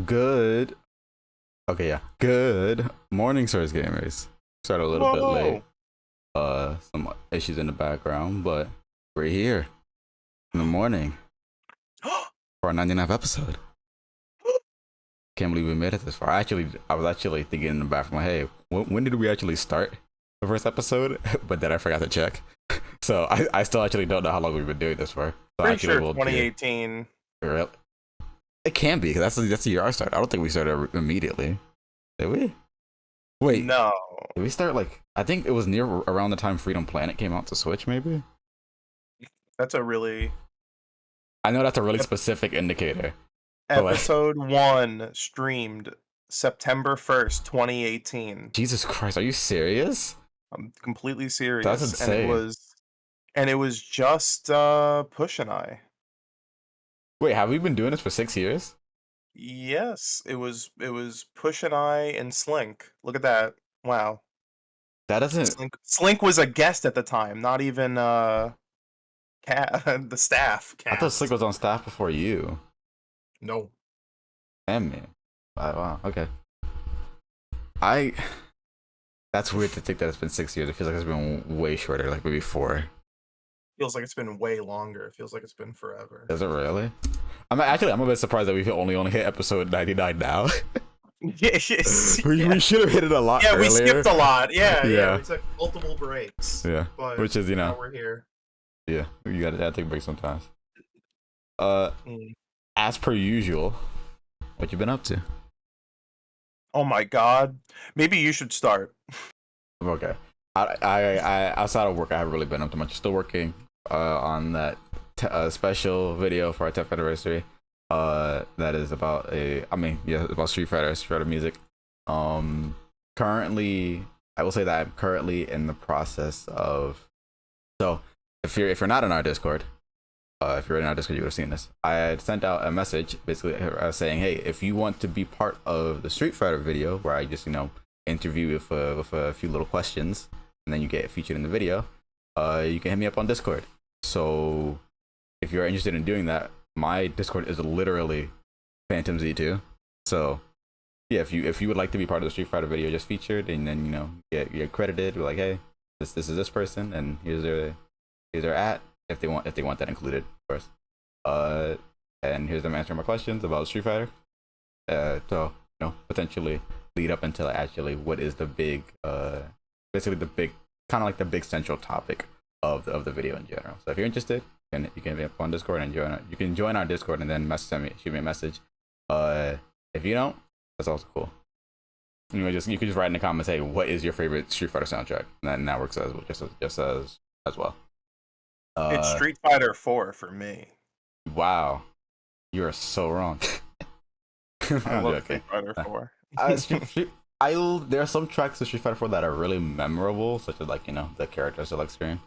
Good. Okay, yeah. Good morning, Source Gamers. Started a little bit late. Whoa! Some issues in the background, but we're here in the morning for our 99th episode. Can't believe we made it this far. I was actually thinking in the back of my head, when did we actually start the first episode? But then I forgot to check. So I still actually don't know how long we've been doing this for. So Pretty actually, sure we'll do. 2018. It can be because that's the year I started. I don't think we started immediately. Did we? Wait, No. did we start like? I think it was near around the time Freedom Planet came out to Switch. Maybe. That's a really... I know that's a really specific indicator. But like, Episode 1 streamed September 1st, 2018. Jesus Christ, are you serious? I'm completely serious. That's insane. And it was just Push and I. Wait, have we been doing this for 6 years? Yes, it was Push and I and Slink. Look at that. Wow. That doesn't. Slink was a guest at the time, not even the staff I thought cast. Slick was on staff before you. No. Damn me. Wow. Okay. I. That's weird to think that it's been 6 years. It feels like it's been way shorter, like maybe 4. Feels like it's been way longer. It feels like it's been forever. Is it really? I'm a bit surprised that we've only hit episode 99 now. Yes. We should have hit it a lot Yeah, earlier. we skipped a lot. Yeah. Yeah. We took multiple breaks. Yeah, But which is now we're here. yeah, you gotta take a break sometimes. Mm. As per usual, what you been up to? Oh my god. Maybe you should start. Okay, I outside of work, I haven't really been up to much. Still working on that special video for our 10th anniversary. That is about about Street Fighter music. Currently, I will say that I'm currently in the process of. So, if you're not in our Discord, if you're in our Discord, you would have seen this. I had sent out a message basically saying, "Hey, if you want to be part of the Street Fighter video, where I just interview with a few little questions, and then you get featured in the video, you can hit me up on Discord." So, if you're interested in doing that, my Discord is literally Phantom Z2. So, yeah, if you would like to be part of the Street Fighter video just featured, and then get credited, we're like, hey, this is this person, and here's their at if they want that included, of course. And here's them answering my questions about Street Fighter. So potentially lead up until actually what is the big, basically the big kind of like the big central topic of the video in general. So if you're interested, and you can be up on Discord and you can join our Discord and then shoot me a message. If you don't, that's also cool. You can just write in the comments, hey, what is your favorite Street Fighter soundtrack? And that works just as well. It's Street Fighter 4 for me. Wow, you are so wrong. I love Street Fighter 4. There are some tracks of Street Fighter 4 that are really memorable, such as the character select screen.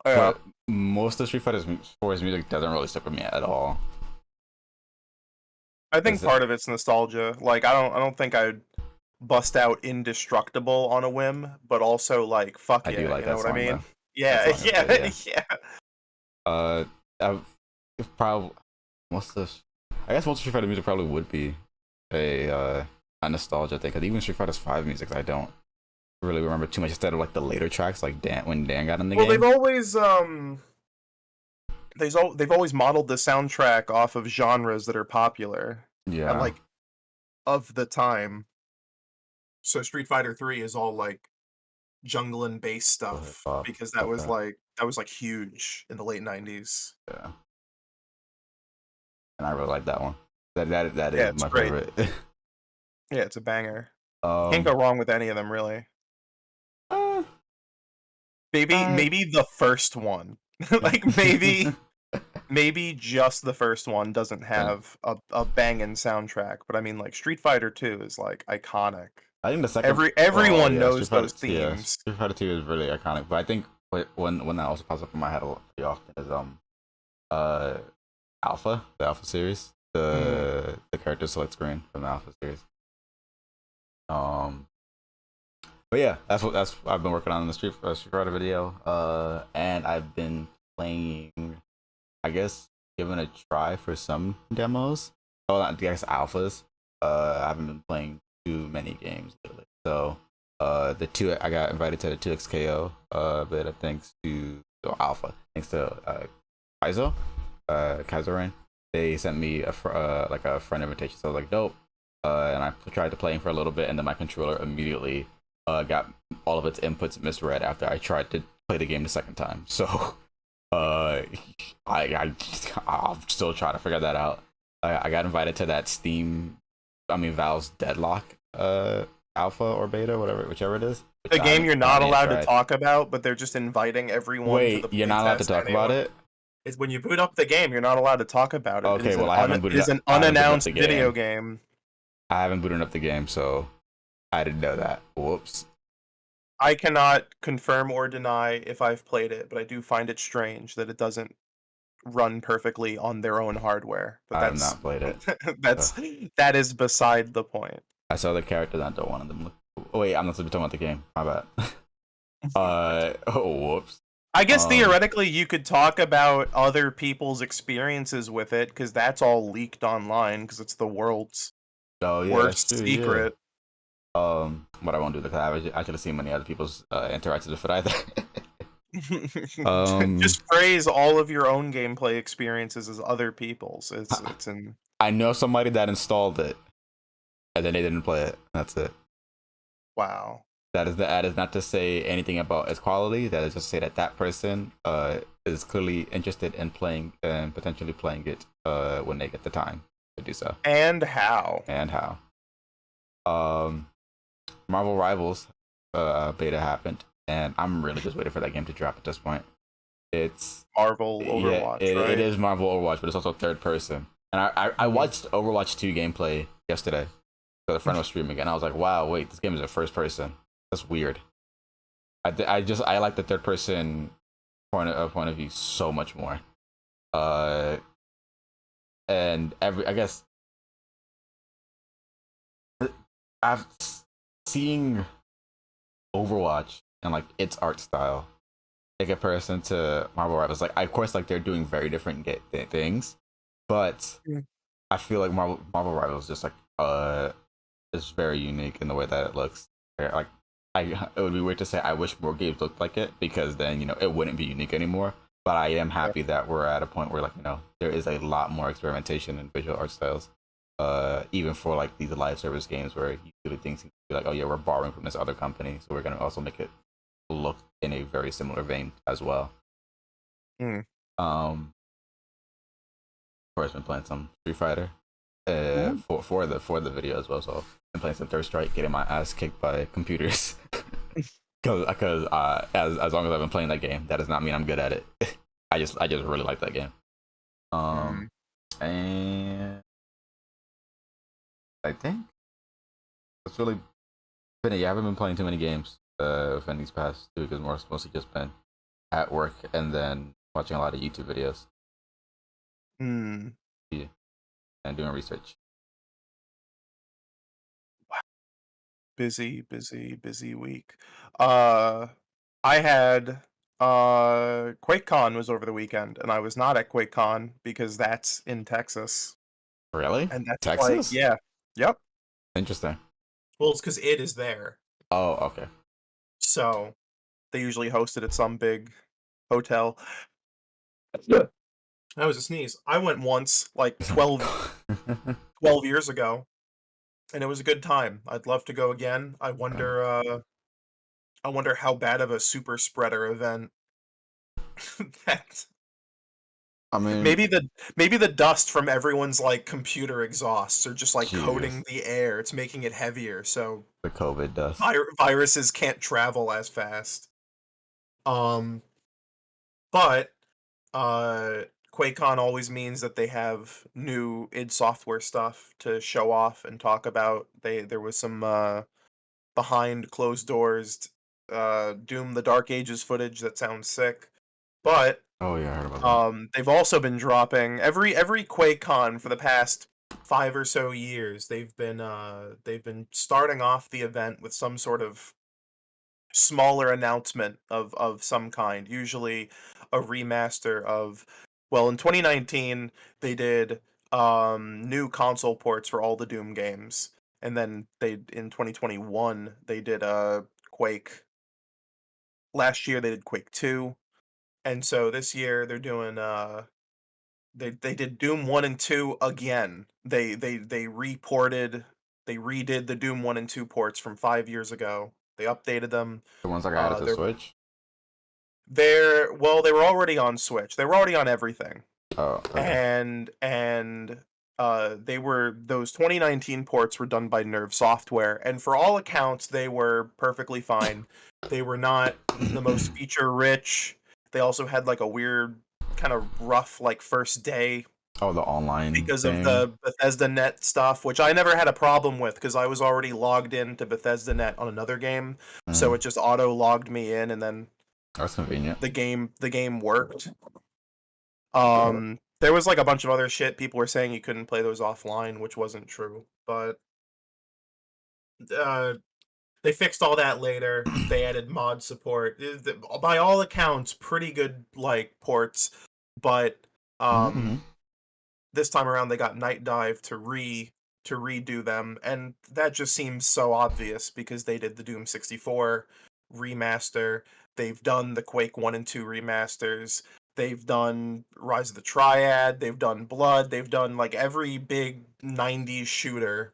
Oh, yeah. But most of Street Fighter 4's music doesn't really stick with me at all. I think part of it's nostalgia. Like I don't think I'd bust out Indestructible on a whim, but also like fuck I yeah, do like you that know what I song, mean? though. Yeah, That song is good, yeah. Probably I guess most of Street Fighter music probably would be a nostalgia thing. Because even Street Fighter 5 music, I don't really remember too much. Instead of like the later tracks, like when Dan got in the game. They've always modeled the soundtrack off of genres that are popular. Yeah. And like of the time. So Street Fighter 3 is all like jungle and bass stuff because that was like huge in the late 90s. Yeah. And I really like that one. That Yeah, is my great. favorite. Yeah, it's a banger. Can't go wrong with any of them, really. Maybe the first one. Like maybe just the first one doesn't have a banging soundtrack, but I mean like Street Fighter 2 is like iconic. I think the second Everyone knows Street Fighter, those themes. Yeah, Street Fighter 2 is really iconic, but I think when that also pops up in my head a lot pretty often is the Alpha series, the character select screen from the Alpha series. But yeah, that's what I've been working on in the Street Fighter video. And I've been playing, I guess, giving a try for some demos. Oh, I guess alphas. I haven't been playing too many games lately. So I got invited to the 2XKO beta thanks to Alpha, thanks to Kaizo They sent me like a friend invitation, so I was like, dope. And I tried to play for a little bit, and then my controller immediately got all of its inputs misread after I tried to play the game the second time. So uh, I'll still try to figure that out. I got invited to that Valve's Deadlock alpha or beta, whichever it is. The game you're not allowed to tried. talk about, but they're just inviting everyone to the Wait, you're not allowed to talk about it? Is when you boot up the game, you're not allowed to talk about it. Okay, I haven't booted it is up. an unannounced video game. I haven't booted up the game, so I didn't know that. Whoops. I cannot confirm or deny if I've played it, but I do find it strange that it doesn't run perfectly on their own hardware. But I have not played it. That is beside the point. I saw the characters. I don't want them. Oh, wait, I'm not supposed to be talking about the game. My bad. Whoops. I guess theoretically you could talk about other people's experiences with it, because that's all leaked online, because it's the world's worst secret. Yeah. But I won't do that because I've actually seen many other people's interactions with it either. Just phrase all of your own gameplay experiences as other people's. It's in. I know somebody that installed it, and then they didn't play it. That's it. Wow. That is not to say anything about its quality. That is just to say that person is clearly interested in playing and potentially playing it when they get the time to do so. And how. Marvel Rivals beta happened, and I'm really just waiting for that game to drop at this point. It's Marvel Overwatch, right? It is Marvel Overwatch, but it's also third person. And I watched Overwatch 2 gameplay yesterday. So a friend was streaming, and I was like, wow, wait, this game is a first person. That's weird. I like the third person point of view so much more. And I guess I've seeing Overwatch and like its art style in comparison to Marvel Rivals. Like, of course, like they're doing very different things, but I feel like Marvel Rivals just like is very unique in the way that it looks. Like, it would be weird to say I wish more games looked like it, because then it wouldn't be unique anymore. But I am happy that we're at a point where there is a lot more experimentation in visual art styles. Even for like these live service games where usually things seem to be like, oh yeah, we're borrowing from this other company, so we're gonna also make it look in a very similar vein as well. Of course, been playing some Street Fighter for the video as well. So been playing some Third Strike, getting my ass kicked by computers. Because as long as I've been playing that game, that does not mean I'm good at it. I just really like that game. And I think that's really been it. Yeah, I haven't been playing too many games within these past 2 weeks, mostly just been at work and then watching a lot of YouTube videos. Yeah, and doing research. Wow. Busy week. I had QuakeCon was over the weekend, and I was not at QuakeCon because that's in Texas. Really? And that's Texas? yeah. Yep. Interesting. Well, it's because it is there. Oh, okay. So they usually host it at some big hotel. That was a sneeze. I went once, like 12 years ago, and it was a good time. I'd love to go again. I wonder how bad of a super spreader event that. I mean, maybe the dust from everyone's like computer exhausts are just like coating the air. It's making it heavier, so the COVID dust. Viruses can't travel as fast. But QuakeCon always means that they have new id Software stuff to show off and talk about. There was some behind closed doors Doom the Dark Ages footage that sounds sick. But oh yeah, I heard about that. They've also been dropping every QuakeCon for the past 5 or so years. They've been starting off the event with some sort of smaller announcement of some kind, usually a remaster of, well, in 2019 they did new console ports for all the Doom games. And then they in 2021 they did Quake. Last year they did Quake 2. And so this year they're doing they did Doom 1 and 2 again. They reported they redid the Doom 1 and 2 ports from 5 years ago. They updated them. The ones like I added to They're Switch. well, they were already on Switch. They were already on everything. Oh, okay. And they were those 2019 ports were done by Nerve Software, and for all accounts they were perfectly fine. They were not the most feature rich. They also had like a weird kind of rough like first day Oh, the online because of thing. the Bethesda Net stuff, which I never had a problem with because I was already logged into Bethesda Net on another game, so Mm, it just auto logged me in, and then that's convenient. the game worked. There was like a bunch of other shit. People were saying you couldn't play those offline, which wasn't true. But uh, they fixed all that later. They added mod support. By all accounts, pretty good like ports. But Mm-hmm. this time around, they got Night Dive to redo them, and that just seems so obvious because they did the Doom 64 remaster. They've done the Quake 1 and 2 remasters. They've done Rise of the Triad. They've done Blood. They've done like every big 90s shooter.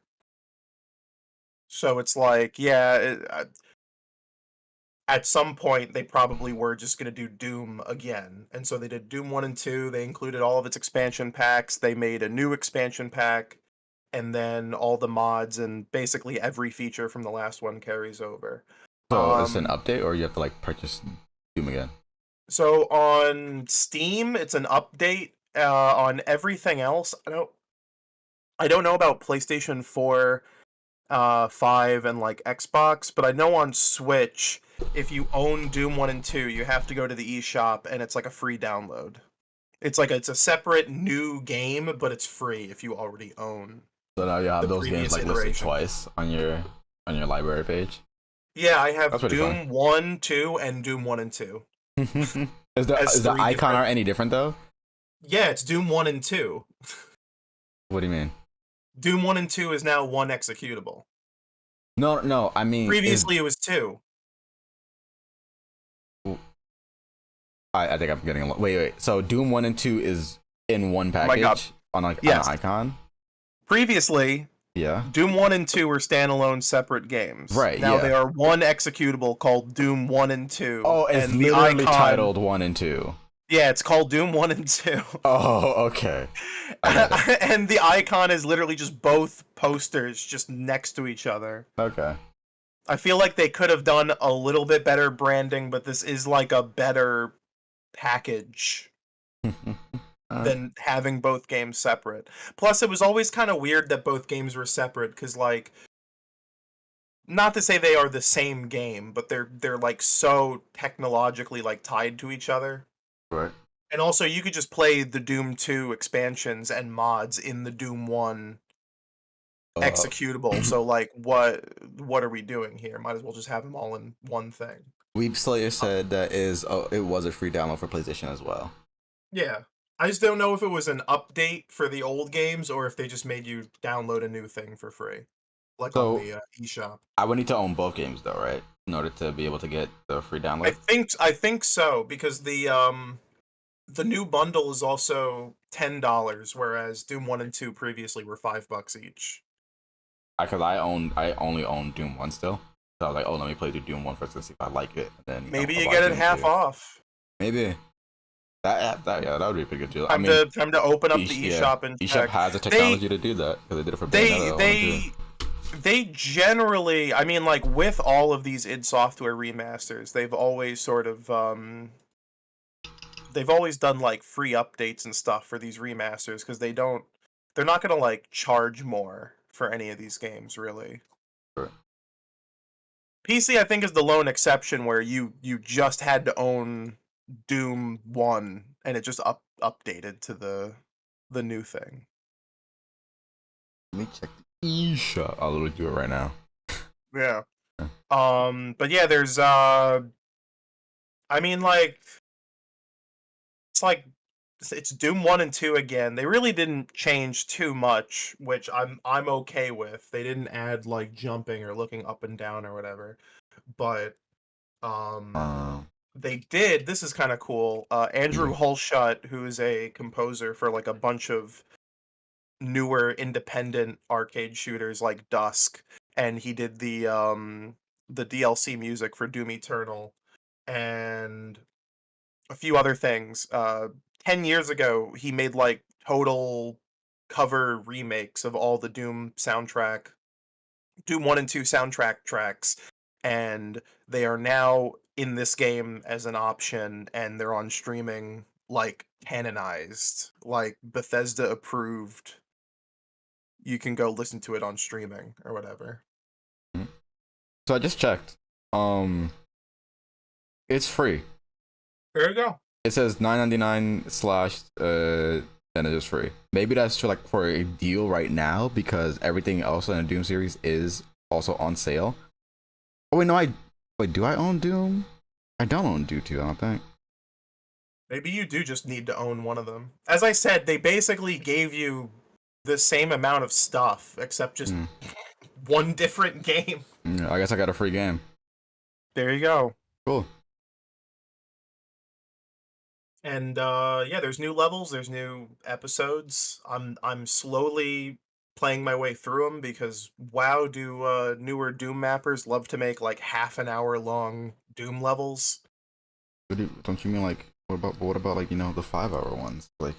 So it's like, yeah, at some point they probably were just going to do Doom again. And so they did Doom 1 and 2. They included all of its expansion packs. They made a new expansion pack, and then all the mods and basically every feature from the last one carries over. So it's an Um update, or you have to like purchase Doom again? so on Steam it's an update. On everything else, I don't know about PlayStation 4, 5 and like Xbox, but I know on Switch if you own Doom 1 and 2, you have to go to the eShop and it's like a free download. It's a separate new game, but it's free if you already own So now you have the those games previous like listed iteration. twice on your library page. Yeah, I That's have pretty fun. Doom 1, 2, and Doom 1 and 2 as Is the three icon different. art any different though? Yeah, it's Doom 1 and 2. What do you mean? Doom 1 and 2 is now one executable. No, no. I mean, is Previously it was two. I think I'm getting a wait. So Doom 1 and 2 is in one Oh my god. package on like on an Yes. icon. Previously, Yeah. Doom 1 and 2 were standalone separate games. Right. Now they Yeah. are one executable called Doom 1 and 2, Oh, it's and the literally icon, titled 1 and 2. yeah, it's called Doom 1 and 2. Oh, okay. I got it. And the icon is literally just both posters just next to each other. Okay. I feel like they could have done a little bit better branding, but this is like a better package Alright. than having both games separate. Plus, it was always kind of weird that both games were separate because, like, not to say they are the same game, but they're like so technologically like tied to each other. Right. And also, you could just play the Doom 2 expansions and mods in the Doom 1 Uh, executable. So, like, what are we doing here? Might as well just have them all in one thing. Weeb Slayer said that it was a free download for PlayStation as well. Yeah. I just don't know if it was an update for the old games or if they just made you download a new thing for free, like on So the eShop. I would need to own both games though, right? In order to be able to get the free I download. think so because the new bundle is also $10, whereas Doom 1 and 2 previously were $5 each. Because I only own Doom 1 still. So I was like, oh, let me play the Doom 1 first and see if I like it. And then Maybe I'll you buy get it Doom half 2. off. Maybe that would be a pretty good deal. I Time mean, to open up the Yeah, eShop and eShop check. has the They technology to do that because they did it for they Bayonetta 1 and 2. they generally, I mean, like with all of these id Software remasters, they've always done like free updates and stuff for these remasters because they're not gonna like charge more for any of these games really. Right. PC I think is the lone exception where you just had to own Doom 1 and it just updated to the new thing. Let me check the eShop. I'll literally do it right now. Yeah. But yeah, there's I mean like it's like it's Doom 1 and 2 again. They really didn't change too much, which I'm okay with. They didn't add like jumping or looking up and down or whatever. But um Um, they did, this is kind of cool. Andrew yeah. Holshut, who is a composer for like a bunch of newer independent arcade shooters like Dusk, and he did the DLC music for Doom Eternal and a few other things. 10 years ago, he made like total cover remakes of all the Doom soundtrack, Doom 1 and 2 soundtrack tracks, and they are now in this game as an option, and they're on streaming, like canonized, like Bethesda approved. You can go listen to it on streaming or whatever. So I just checked. It's free. There you go. It says 9.99 slash then it is free. Maybe that's for like for a deal right now because everything else in the Doom series is also on sale. Oh wait, no, wait. Do I own Doom? I don't own Doom 2. I don't think. Maybe you do just need to own one of them. As I said, they basically gave you the same amount of stuff, except just Mm. one different game. Yeah, I guess I got a free game. There you go. Cool. And yeah, there's new levels, there's new episodes. I'm slowly playing my way through them because wow, do newer Doom mappers love to make like half an hour long Doom levels. Don't you mean like what about like the 5 hour ones like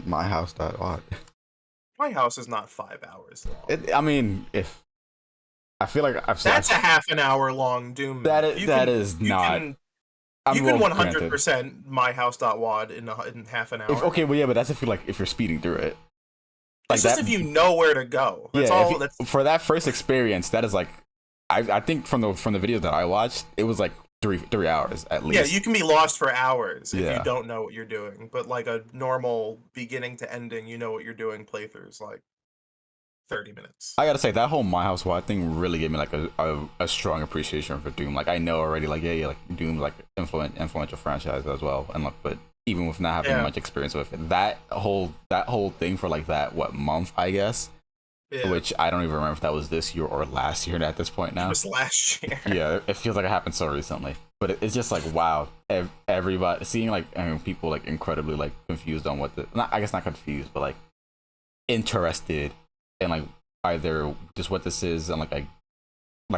my house dot odd. My house is not 5 hours long. I mean, if I feel like That's a half an hour long Doom map. that is not. You can Well, 100% myhouse.wad in half an hour. Okay, well, yeah, but that's if you're speeding through it. Like it's just that, if you know where to go. That's yeah, all. for that first experience, that is like, I think from the videos that I watched, it was like 3 hours at least. Yeah, you can be lost for hours if Yeah. you don't know what you're doing. But like a normal beginning to ending, you know what you're doing playthrough is like 30 minutes. I gotta say that whole My House Wad thing really gave me like a strong appreciation for Doom. Like I know already, like yeah, like Doom's like influential franchise as well, and like but even with not having much experience with it, that whole thing for like that month I guess, which I don't even remember if that was this year or last year at this point now. It was last year. Yeah, it feels like it happened so recently, but it's just like wow, everybody seeing like people like incredibly like confused on I guess not confused, but like interested in like either just what this is and like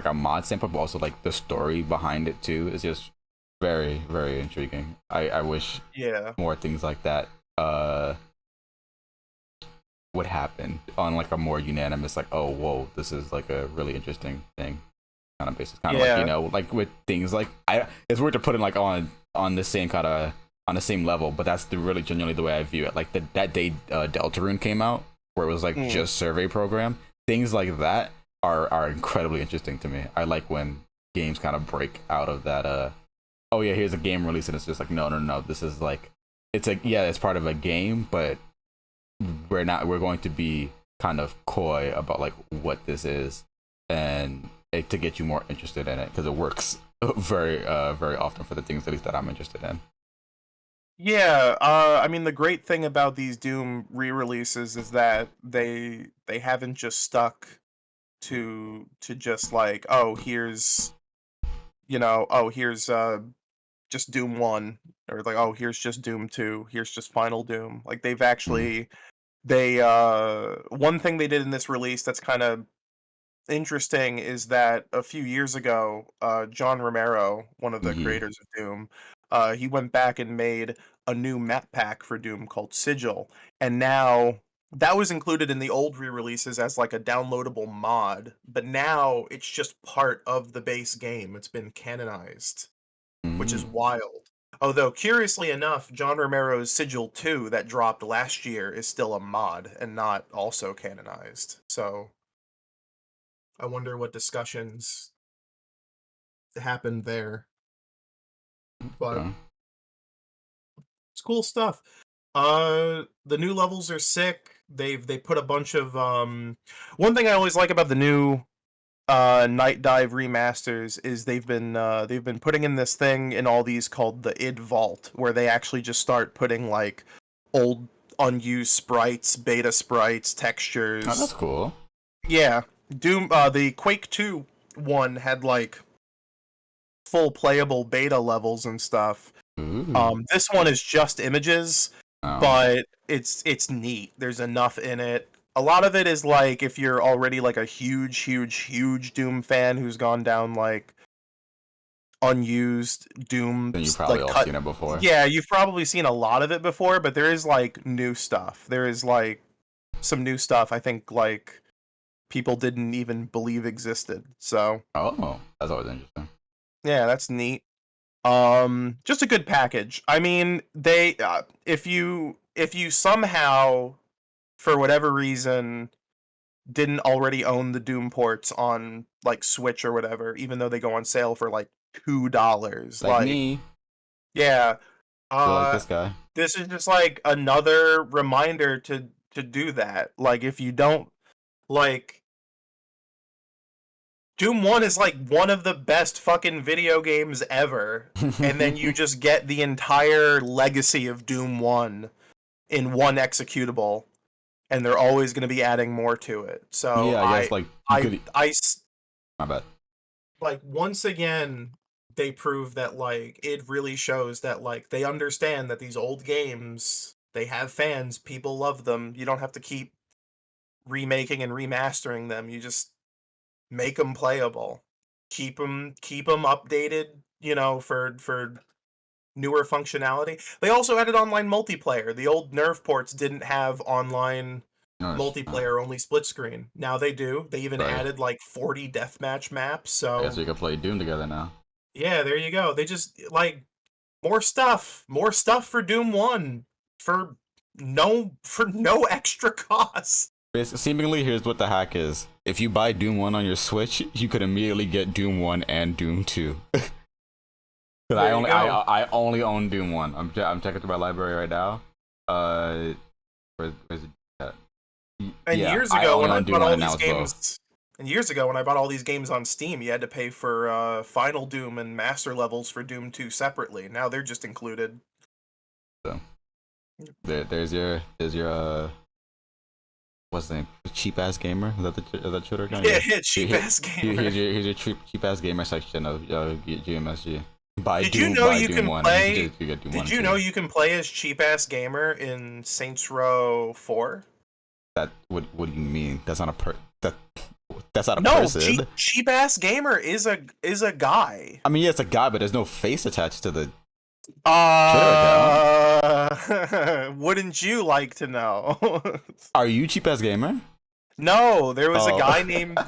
a mod standpoint, but also like the story behind it too is just very very intriguing. I wish more things like that would happen on like a more unanimous like oh whoa this is like a really interesting thing kind of basis, kind of like like with things like it's weird to put it like on the same kind of on the same level, but that's really genuinely the way I view it. Like that day Deltarune came out where it was like just survey program, things like that are incredibly interesting to me. I like when games kind of break out of that oh yeah here's a game release and it's just like no this is like it's like yeah it's part of a game, but we're going to be kind of coy about like what this is and to get you more interested in it because it works very very often for the things at least that I'm interested in. Yeah, I mean the great thing about these Doom re-releases is that they haven't just stuck to just like oh here's here's just Doom 1 or like oh here's just Doom 2, here's just Final Doom. Like they've actually one thing they did in this release that's kind of interesting is that a few years ago, John Romero, one of the creators of Doom, he went back and made a new map pack for Doom called Sigil, and now that was included in the old re-releases as like a downloadable mod, but now it's just part of the base game. It's been canonized, which is wild. Although, curiously enough, John Romero's Sigil 2 that dropped last year is still a mod and not also canonized. So, I wonder what discussions happened there. But it's cool stuff. The new levels are sick. They put a bunch of one thing I always like about the new Night Dive remasters is they've been putting in this thing in all these called the id Vault, where they actually just start putting like old unused sprites, beta sprites, Oh, that's textures. cool. Yeah, Doom. The Quake 2 one had like full playable beta levels and stuff. Ooh. This one is just images, Oh. but it's neat. There's enough in it. A lot of it is like if you're already like a huge Doom fan who's gone down like unused Doom Then you probably like all cut. seen it before. Yeah, you've probably seen a lot of it before, but there is like new stuff. There is like some new stuff I think like people didn't even believe existed. So, Oh, that's always interesting. yeah, that's neat. Just a good package. I mean, they if you somehow for whatever reason didn't already own the Doom ports on like Switch or whatever, even though they go on sale for like $2. Like Like, me, yeah, feel like uh, this guy. this is just like another reminder to do that. Like, if you don't like Doom 1 is like one of the best fucking video games ever, and then you just get the entire legacy of Doom 1 in one executable, and they're always going to be adding more to it. So Yeah, I guess like you could. My bad. like once again they prove that like it really shows that like they understand that these old games, they have fans, people love them. You don't have to keep remaking and remastering them. You just make them playable. Keep them updated, for newer functionality. They also added online multiplayer. The old Nerf ports didn't have online No, multiplayer, only split screen. Now they do. They even right. added like 40 deathmatch maps. I guess So we could play Doom together now. yeah, there you go. They just like more stuff for Doom 1 for no extra cost. Seemingly, here's what the hack is. If you buy Doom 1 on your Switch, you could immediately get Doom 1 and Doom 2. Because There you go. I only own Doom 1. I'm checking through my library right now. Where's it at? And Yeah, years I ago only when I own Doom bought 1 all and now these it's both. games, and years ago when I bought all these games on Steam, you had to pay for Final Doom and Master levels for Doom 2 separately. Now they're just included. So there's your what's the name? Cheap ass gamer? Is that Twitter guy? Yeah, cheap ass gamer. Here's your cheap ass gamer section of GMSG. Did you know you Doom can 1. play? You get Doom 1 Did and you 2. know you can play as cheap ass gamer in Saints Row 4? That what do you mean? That's not that's not a No, person. cheap ass gamer is a guy. I mean, yeah, it's a guy, but there's no face attached to the Twitter account. Wouldn't you like to know? Are you cheap ass gamer? No, there was a Oh. guy named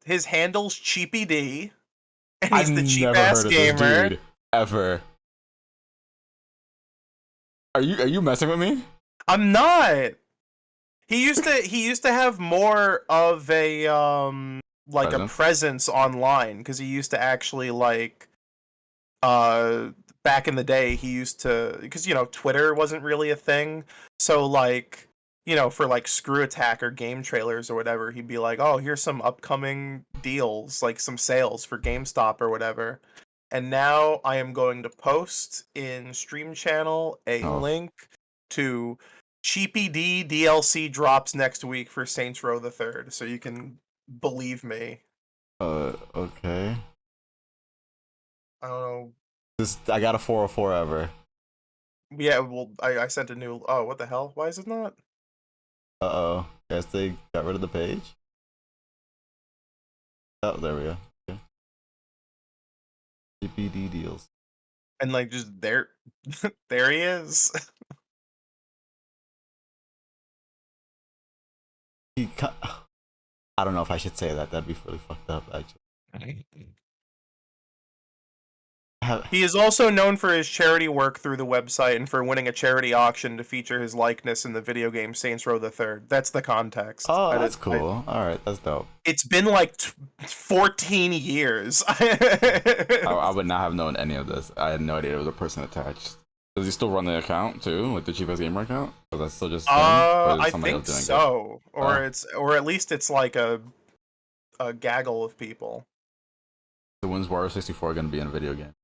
his handle's Cheapy D, and he's I've the cheap never ass heard of gamer. this dude ever. Are you messing with me? I'm not. He used to have more of a like a presence online because he used to actually like back in the day he used to, because Twitter wasn't really a thing, so like for like Screw Attack or game trailers or whatever, he'd be like, oh, here's some upcoming deals, like some sales for GameStop or whatever. And now I am going to post in Stream Channel a link to Cheapy D DLC drops next week for Saints Row the Third, so you can believe me. Okay. I don't know. I got a 404 ever. Yeah, well, I sent a new. Oh, what the hell? Why is it not? Uh-oh. Guess they got rid of the page? Oh, there we go. Okay. GPD deals. And like just there, there he is. I don't know if I should say that. That'd be really fucked up, actually. He is also known for his charity work through the website and for winning a charity auction to feature his likeness in the video game Saints Row the Third. That's the context. Oh, that's cool. All right, that's dope. It's been like 14 years. I would not have known any of this. I had no idea there was a person attached. Does he still run the account too, like the cheapest gamer account? Or that's still just him? I think so. Or at least it's like a a gaggle of people. So when's Wario 64 gonna be in a video game?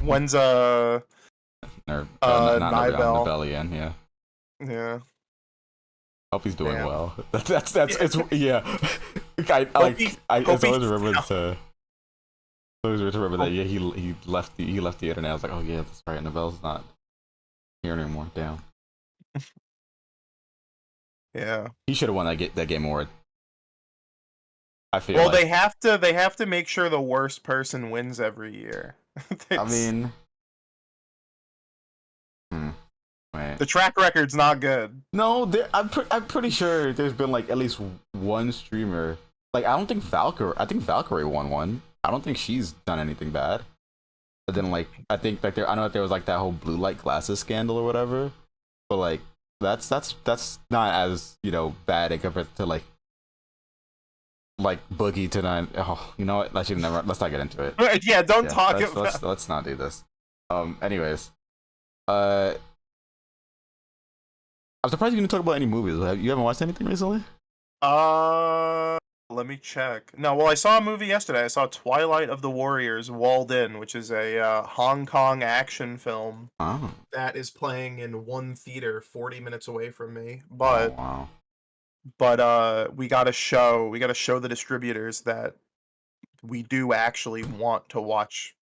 When's or not Nibel? Nibelian, yeah. Yeah. Hope he's doing Damn. well. That's it's yeah. I always remember that. Yeah, he left the internet. I was like, oh yeah, that's right. Nibel's not here anymore. Damn. Yeah. He should have won that game award. I feel. Well, like. they have to make sure the worst person wins every year. I mean, the track record's not good. No, I'm pretty sure there's been like at least one streamer. Like I don't think Valkyrie. I think Valkyrie won one. I don't think she's done anything bad. But then like I think like I know that there was like that whole blue light glasses scandal or whatever. But like that's not as bad in compared to like Boogie tonight. Oh, you know what? Let's not get into it. Yeah, don't talk about. Let's not do this. Anyways, I'm surprised you didn't talk about any movies. You haven't watched anything recently? Let me check. No, well, I saw a movie yesterday. I saw Twilight of the Warriors Walled In, which is a Hong Kong action film that is playing in one theater 40 minutes away from me. But we gotta show the distributors that we do actually want to watch,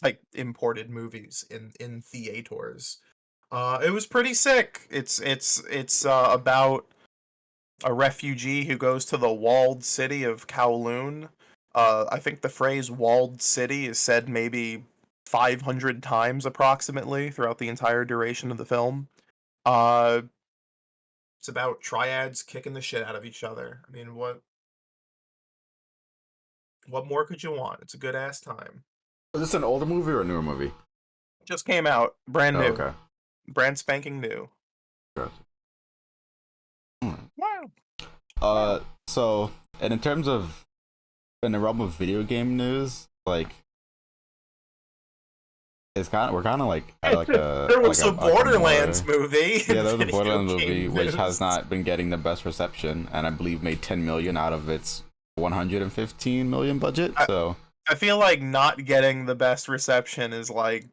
like imported movies in theaters. It was pretty sick. It's about a refugee who goes to the walled city of Kowloon. I think the phrase "walled city" is said maybe 500 times approximately throughout the entire duration of the film. It's about triads kicking the shit out of each other. I mean, what more could you want? It's a good ass time. Is this an older movie or a newer movie? Just came out, brand new. Okay. Brand spanking new. Gotcha. Wow. So, and in terms of, in the realm of video game news, like, we're kind of like at like a. There was like a Borderlands movie. Yeah, there was a Borderlands movie which has not been getting the best reception, and I believe made 10 million out of its 115 million budget. So I feel like not getting the best reception is like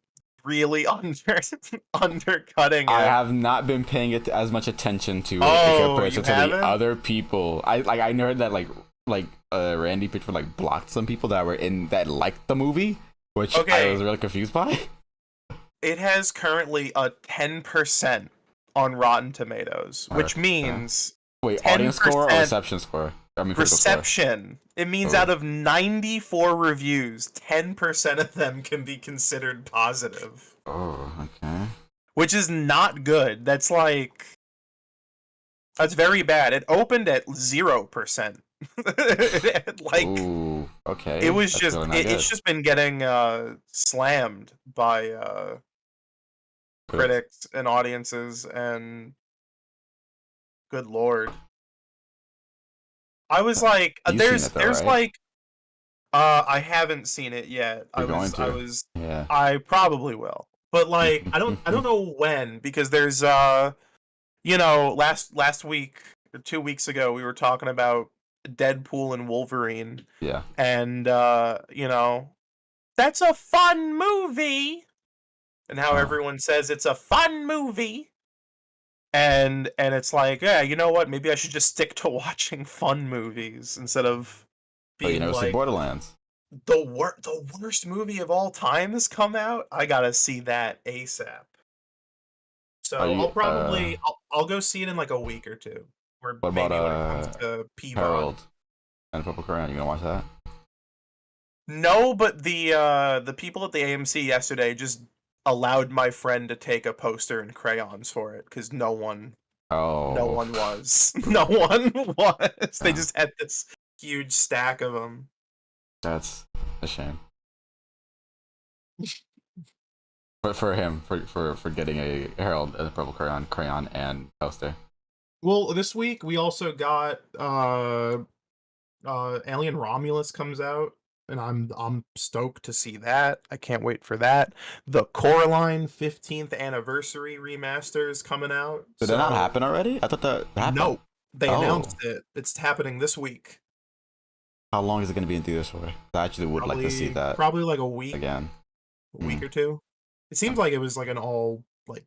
really undercutting it. I have not been paying it as much attention to it in comparison to the other people. I heard that Randy Pitchford like blocked some people that liked the movie, which I was really confused by. It has currently a 10% on Rotten Tomatoes, which means audience score or reception score? I mean, reception. It means out of 94 reviews, 10% of them can be considered positive. Oh, okay. Which is not good. That's very bad. It opened at 0%. Ooh, okay. It was just it's just been getting slammed by critics and audiences, and good lord. I was like, there's right? like, I haven't seen it yet. I probably will, but like, I don't know when, because there's last week or 2 weeks ago we were talking about Deadpool and Wolverine. Yeah. And that's a fun movie, and how everyone says it's a fun movie. And it's like, yeah, you know what? Maybe I should just stick to watching fun movies instead of being see Borderlands. The worst movie of all time has come out. I gotta see that ASAP. So I'll go see it in like a week or two. Or what maybe about when it comes to P-Vod. Harold and Purple Crayon? You gonna watch that? No, but the people at the AMC yesterday just allowed my friend to take a poster and crayons for it, because no one was. They just had this huge stack of them. That's a shame. But for him, for getting a Harold and a Purple Crayon and poster. Well, this week we also got Alien Romulus comes out, and I'm stoked to see that. I can't wait for that. The Coraline 15th anniversary remaster is coming out. Did that not happen already? I thought that happened. They Oh, announced it. It's happening this week. how long is it going to be in theaters for? I actually would like to see that Probably like a week, again. a week Mm. or two. It seems like it was like an all like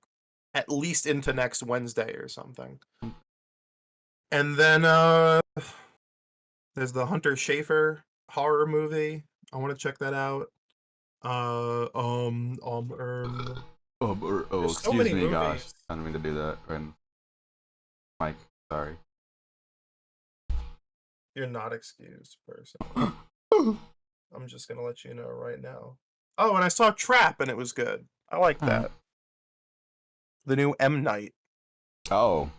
at least into next Wednesday or something. And then there's the Hunter Schafer horror movie. I want to check that out. Oh, There's so excuse many me, gosh. movies. I didn't mean to do that. And Mike, sorry. You're not excused, person. I'm just gonna let you know right now. Oh, and I saw Trap, and it was good. I like Alright. that. The new M Night. Oh,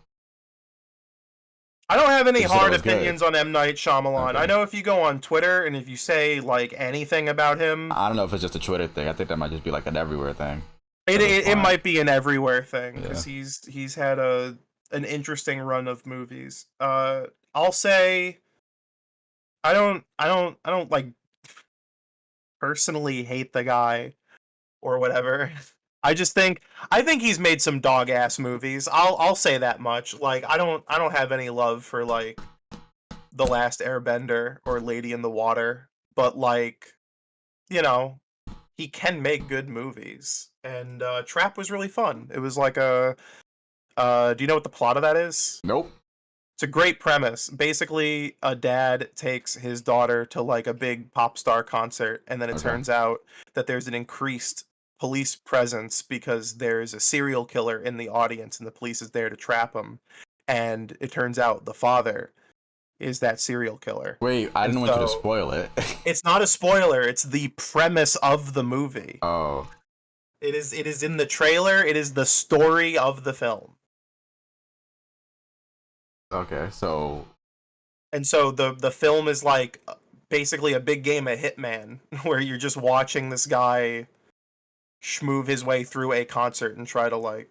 I don't have any you said it hard was good. opinions on M Night Shyamalan. I Okay. know if you go on Twitter and if you say like anything about him, I don't know if it's just a Twitter thing. I think that might just be like an everywhere thing. it might be an everywhere thing Yeah. because he's had an interesting run of movies. I'll say I don't like personally hate the guy or whatever. I think he's made some dog ass movies. I'll say that much. Like I don't have any love for like The Last Airbender or Lady in the Water, but like, you know, he can make good movies. And Trap was really fun. It was like a do you know what the plot of that is? Nope. It's a great premise. Basically, a dad takes his daughter to like a big pop star concert, and then it Okay. turns out that there's an increased police presence because there's a serial killer in the audience, and the police is there to trap him. And it turns out the father is that serial killer. Wait, I And didn't want you to so spoil it. it's not a spoiler. It's the premise of the movie. Oh, It is in the trailer. It is the story of the film. okay. So, And so the film is like basically a big game of Hitman where you're just watching this guy schmoove his way through a concert and try to like,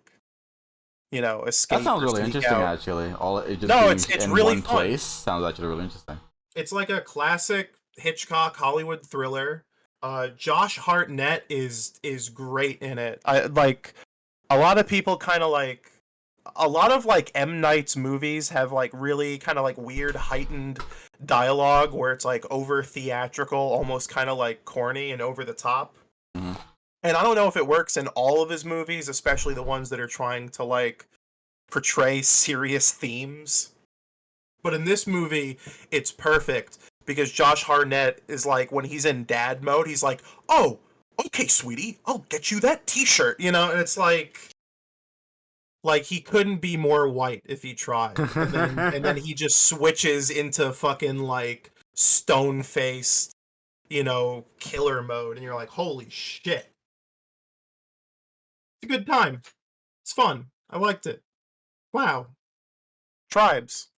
you know, escape that sounds or really sneak interesting, out. actually. All it just No, being it's in really one fun. place sounds actually really interesting. It's like a classic Hitchcock Hollywood thriller. Josh Hartnett is great in it. I like a lot of people kind of like a lot of like M Night's movies have like really kind of like weird heightened dialogue where it's like over theatrical, almost kind of like corny and over the top. Mhm. And I don't know if it works in all of his movies, especially the ones that are trying to like portray serious themes. But in this movie, it's perfect because Josh Hartnett is like when he's in dad mode, he's like, "Oh, okay, sweetie, I'll get you that T-shirt," you know, and it's like he couldn't be more white if he tried, and then he just switches into fucking like stone faced, you know, killer mode, and you're like, "Holy shit!" It's a good time. It's fun. I liked it. Wow. Tribes.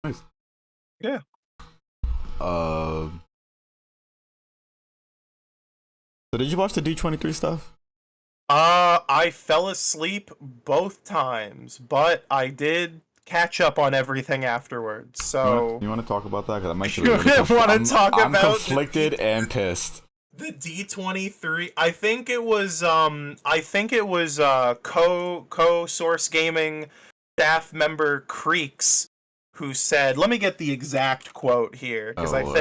Nice. Yeah. Um. So did you watch the D23 stuff? I fell asleep both times, but I did catch up on everything afterwards. So You want to talk about that? Because I'm actually you really want to talk I'm about conflicted and pissed. the D23? I think it was co Source Gaming staff member Creeks who said, let me get the exact quote here because Oh, I Lord.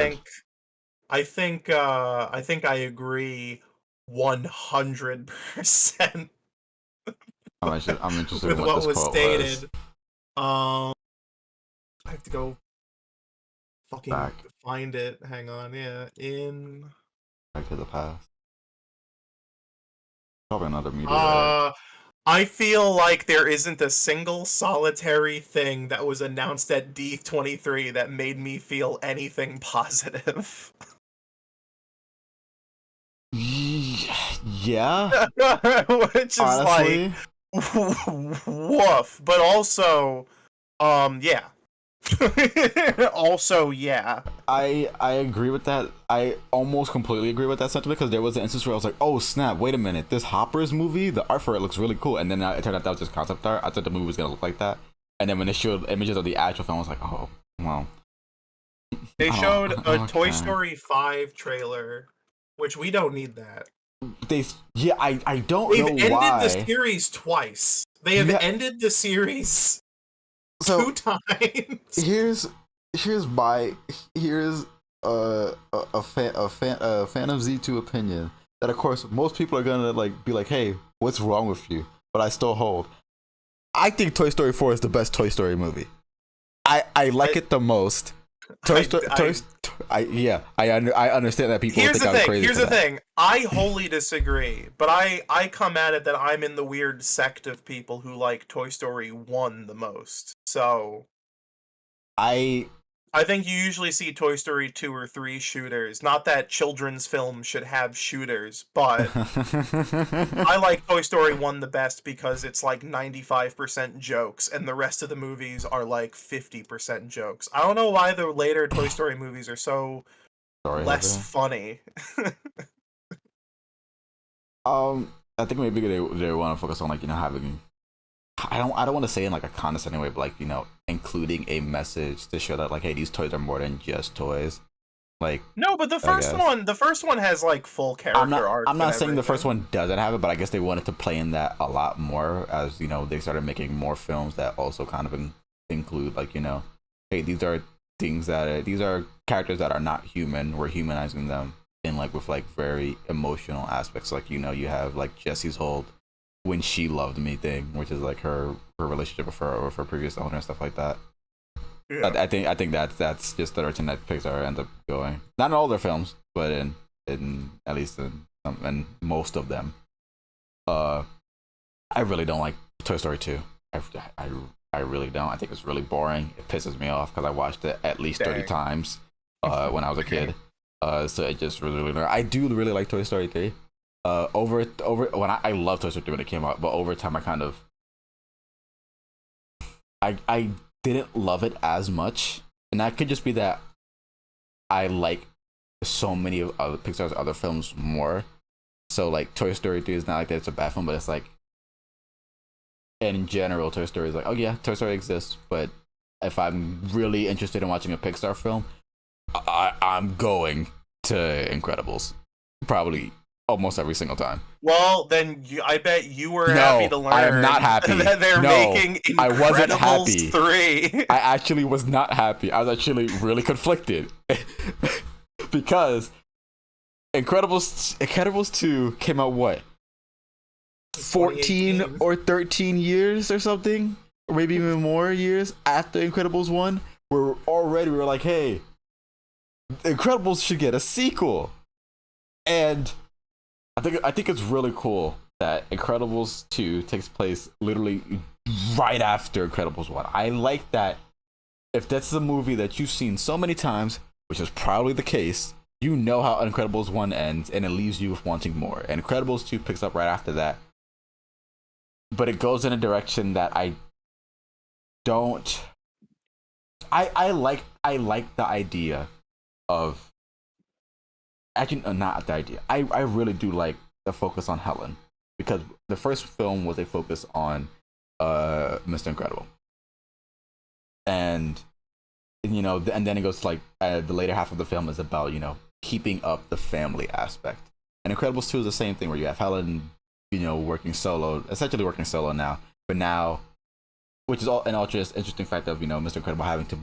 think I agree 100% I'm interested with in what what this was quote stated. was. I have to go fucking Back. find it. Hang on, yeah, Back to the past. Probably another meteorite. I feel like there isn't a single solitary thing that was announced at D23 that made me feel anything positive. Yeah. Which is Honestly, like woof, but also yeah. Also yeah. I agree with that. I almost completely agree with that sentiment because there was an instance where I was like, "Oh snap! Wait a minute! This Hoppers movie, the art for it looks really cool." And then it turned out that was just concept art. I thought the movie was gonna look like that. And then when they showed images of the actual film, I was like, "Oh, well." They showed a Toy okay. Story 5 trailer, which we don't need that. I don't They've know ended why. the series twice. They have ended the series So 2 times. here's my here's a fan of Z2 opinion that of course most people are gonna like be like, hey, what's wrong with you? But I still hold. I think Toy Story 4 is the best Toy Story movie. I like it the most. Toy Story. I understand that people think I'm crazy. Here's the thing. I wholly disagree, but I come at it that I'm in the weird sect of people who like Toy Story 1 the most. So I think you usually see Toy Story 2 or 3 shooters. Not that children's films should have shooters, but I like Toy Story 1 the best because it's like 95% jokes, and the rest of the movies are like 50% jokes. I don't know why the later Toy Story movies are so less funny. I think maybe they want to focus on like having. I don't want to say in like a condescending way, but like including a message to show that like, hey, these toys are more than just toys. Like no, but the first one has like full character arc. I'm not saying the first one doesn't have it, but I guess they wanted to play in that a lot more as they started making more films that also kind of include like hey, these are things that these are characters that are not human. We're humanizing them in like with like very emotional aspects. Like you have like Jessie's whole "when she loved me" thing, which is like her relationship with her previous owner and stuff like that. Yeah. I think that's just the direction that Pixar ends up going. Not in all their films, but in at least in most of them. I really don't like Toy Story 2. I really don't. I think it's really boring. It pisses me off because I watched it at least 30 times when I was a kid. So it just really I do really like Toy Story 3. Over when I loved Toy Story 3 when it came out, but over time I kind of I didn't love it as much, and that could just be that I like so many of other Pixar's other films more. So like Toy Story 3 is not like that it's a bad film, but it's like in general Toy Story is like, oh yeah, Toy Story exists, but if I'm really interested in watching a Pixar film, I'm going to Incredibles probably almost every single time. Well, then I bet you were happy to learn. I am not happy. That they're making Incredibles I wasn't happy. 3. I actually was not happy. I was actually really conflicted because Incredibles 2 came out what? 14 or 13 years or something, or maybe even more years after Incredibles 1. We were like, hey, Incredibles should get a sequel. And I think it's really cool that Incredibles 2 takes place literally right after Incredibles 1. I like that. If that's a movie that you've seen so many times, which is probably the case, you know how Incredibles 1 ends and it leaves you with wanting more. And Incredibles 2 picks up right after that. But it goes in a direction that I don't. I like the idea of. Actually, not the idea. I really do like the focus on Helen, because the first film was a focus on Mr. Incredible, and and then it goes to like the later half of the film is about keeping up the family aspect. And Incredibles 2 is the same thing, where you have Helen essentially working solo now, but now, which is all just interesting fact of Mr. Incredible having to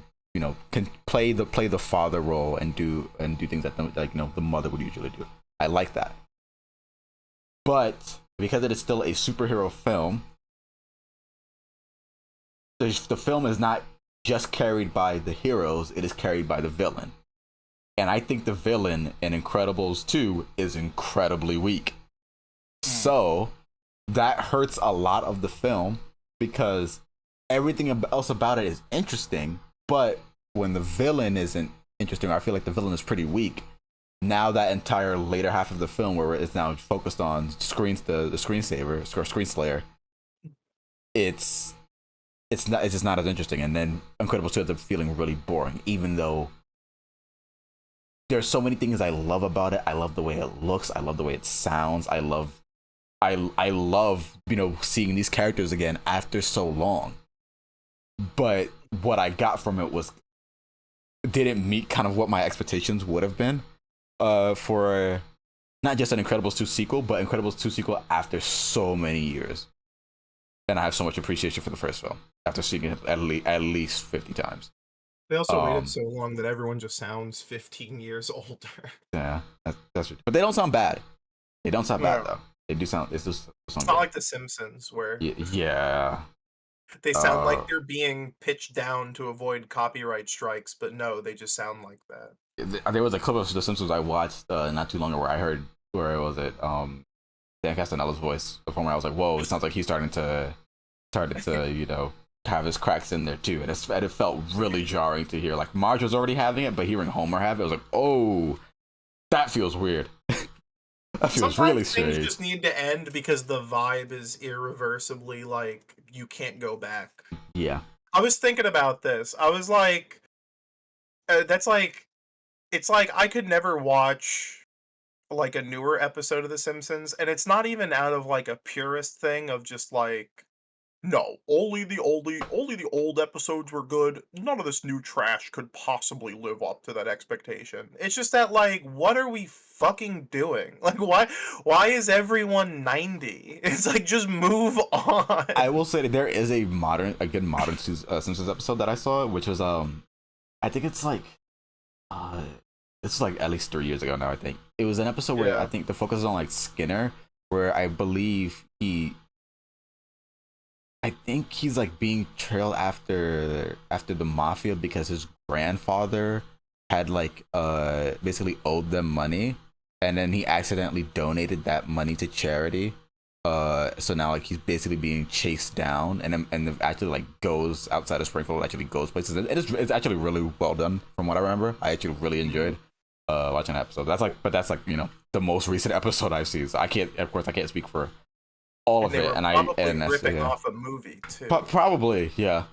can play the father role and do things that the mother would usually do. I like that, but because it is still a superhero film, the film is not just carried by the heroes; it is carried by the villain. And I think the villain in Incredibles 2 is incredibly weak. So that hurts a lot of the film, because everything else about it is interesting, but when the villain isn't interesting, or I feel like the villain is pretty weak, now that entire later half of the film where it's now focused on the screensaver or screenslayer, it's just not as interesting. And then Incredibles 2 ends up feeling really boring, even though there's so many things I love about it. I love the way it looks. I love the way it sounds. I love seeing these characters again after so long. But what I got from it didn't meet kind of what my expectations would have been for not just an Incredibles 2 sequel, but Incredibles 2 sequel after so many years. and I have so much appreciation for the first film after seeing it at least 50 times. They also waited so long that everyone just sounds 15 years older. Yeah, that's but they don't sound bad. They don't sound bad though. They do sound. It's just it's not like The Simpsons where yeah. They sound like they're being pitched down to avoid copyright strikes, but no, they just sound like that. There was a clip of The Simpsons I watched not too long ago where I heard where was it Dan Castella's voice from where I was like, whoa, it sounds like he's starting to have his cracks in there too, and it felt really jarring to hear. Like Marge was already having it, but hearing Homer have it, I was like, oh, that feels weird. That feels Sometimes really things strange. just need to end because the vibe is irreversibly like you can't go back. Yeah. I was thinking about this. I was like, it's like I could never watch like a newer episode of The Simpsons, and it's not even out of like a purist thing of just like, no, only the old episodes were good. None of this new trash could possibly live up to that expectation. It's just that like, what are we fucking doing? Like, why is everyone 90? It's like, just move on. I will say that there is a good modern Simpsons episode that I saw, which was I think it's like at least 3 years ago now. I think it was an episode where I think the focus is on like Skinner, where I believe I think he's like being trailed after the mafia because his grandfather had like basically owed them money, and then he accidentally donated that money to charity. So now like he's basically being chased down, and actually like goes outside of Springfield, actually goes places. It's actually really well done from what I remember. I actually really enjoyed watching that episode. That's like the most recent episode I've seen. So I can't speak for all of it, and ripping off a movie too. Probably, yeah.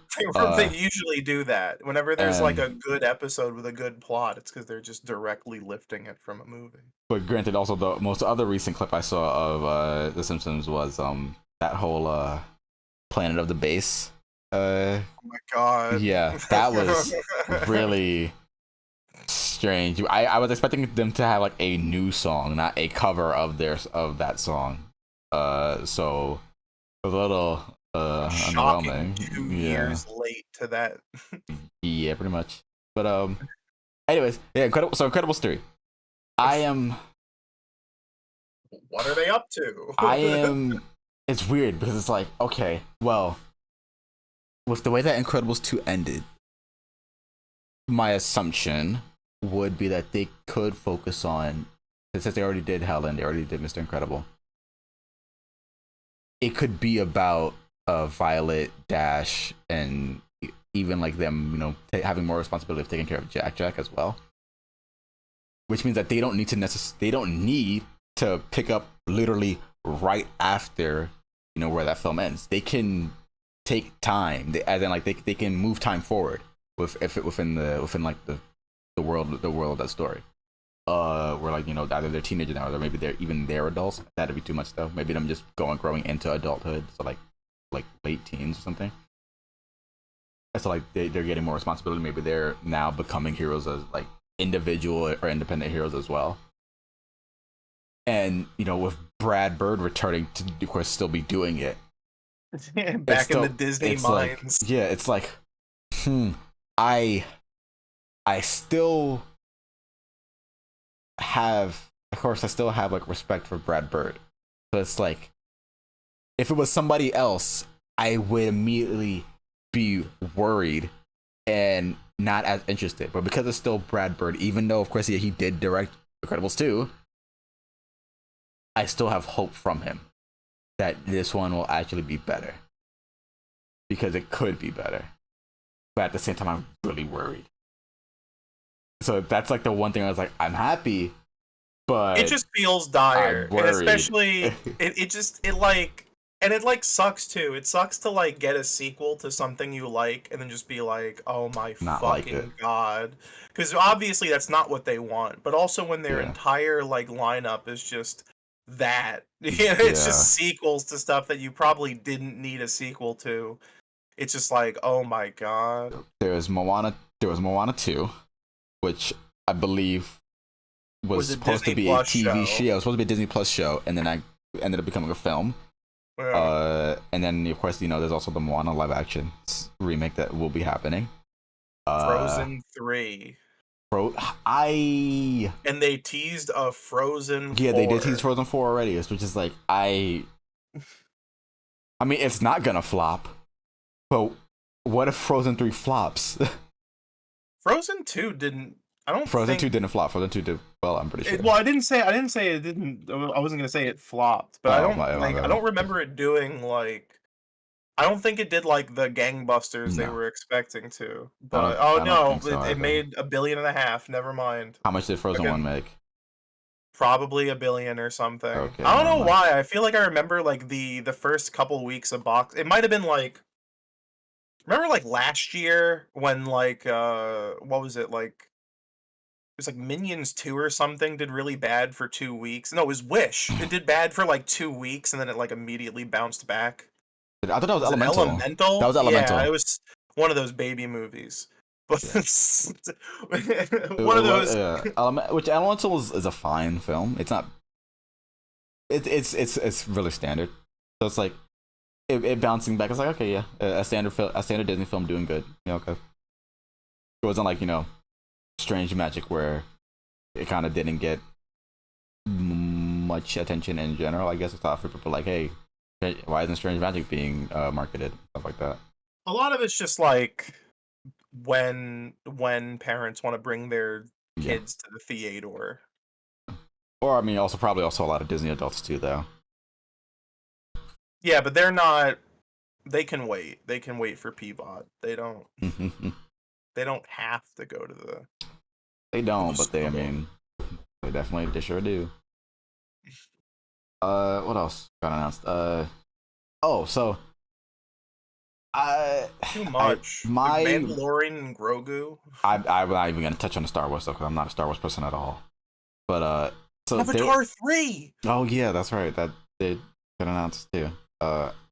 They usually do that whenever there's like a good episode with a good plot. It's because they're just directly lifting it from a movie. But granted, also the most other recent clip I saw of The Simpsons was that whole Planet of the Base. Oh my god! Yeah, that was really strange. I was expecting them to have like a new song, not a cover of that song. So a little underwhelming. 2 years late to that. Yeah, pretty much. But anyways, yeah, Incredibles 3. What are they up to? It's weird because it's like, okay, well, with the way that Incredibles 2 ended, my assumption would be that they could focus on, since they already did Helen, they already did Mr. Incredible. It could be about Violet, Dash, and even like them, having more responsibility of taking care of Jack as well. Which means that they don't need to pick up literally right after where that film ends. They can take time, they can move time forward within the world of that story. Where like either they're teenagers now or maybe they're adults. That'd be too much though. Maybe them just growing into adulthood, so like late teens or something. So like they're getting more responsibility. Maybe they're now becoming heroes as like individual or independent heroes as well. And with Brad Bird returning to, of course, still be doing it. Back in the Disney minds. Like, yeah, it's like, I still have, of course, like respect for Brad Bird, but it's like, if it was somebody else, I would immediately be worried and not as interested. But because it's still Brad Bird, even though of course he did direct Incredibles 2, I still have hope from him that this one will actually be better, because it could be better. But at the same time, I'm really worried. So that's like the one thing I was like, I'm happy, but it just feels dire, and especially it sucks too. It sucks to like get a sequel to something you like and then just be like, oh my fucking god, because obviously that's not what they want. But also when their entire like lineup is just that, it's just sequels to stuff that you probably didn't need a sequel to. It's just like, oh my god. There was Moana 2, which I believe was supposed to be a TV show. It was supposed to be a Disney Plus show, and then I ended up becoming a film. And then of course, there's also the Moana live action remake that will be happening. Frozen 3. I And they teased a Frozen 4. Yeah, they did tease Frozen 4 already, which is like I mean, it's not gonna flop, but what if Frozen 3 flops? Frozen 2 didn't. I don't Frozen think 2 didn't flop. Frozen 2 did well, I'm pretty sure. well, I didn't say it didn't. I wasn't gonna say it flopped, but I don't I don't remember it doing like. I don't think it did like the gangbusters they were expecting to. But I don't think so it either. made $1.5 billion. Never mind. How much did Frozen 1 make? Probably $1 billion or something. Okay, I don't know never mind. why. I feel like I remember like the first couple weeks of box. It might have been like. Remember like last year when like what was it like? It was like Minions 2 or something did really bad for 2 weeks. No, it was Wish. It did bad for like 2 weeks and then it like immediately bounced back. I thought that was Was it Elemental. Elemental? That was Elemental. Yeah, it was one of those baby movies. But Yeah. one of those. Which Elemental is a fine film. It's not. It's really standard. So it's like it bouncing back. It's like, okay, yeah, a standard Disney film doing good. Okay. It wasn't like Strange Magic where it kind of didn't get much attention in general. I guess it's thought for people like, hey, why isn't Strange Magic being marketed, stuff like that. A lot of it's just like when parents want to bring their kids to the theater. Or I mean, probably a lot of Disney adults too, though. Yeah, but they're not. They can wait. They can wait for Peabody. They don't. They don't have to go to the. They don't, but I mean, they sure do. What else got announced? So too much. Mandalorian and Grogu. I'm not even gonna touch on the Star Wars stuff because I'm not a Star Wars person at all. But so Avatar 3. Oh yeah, that's right. That did get announced too.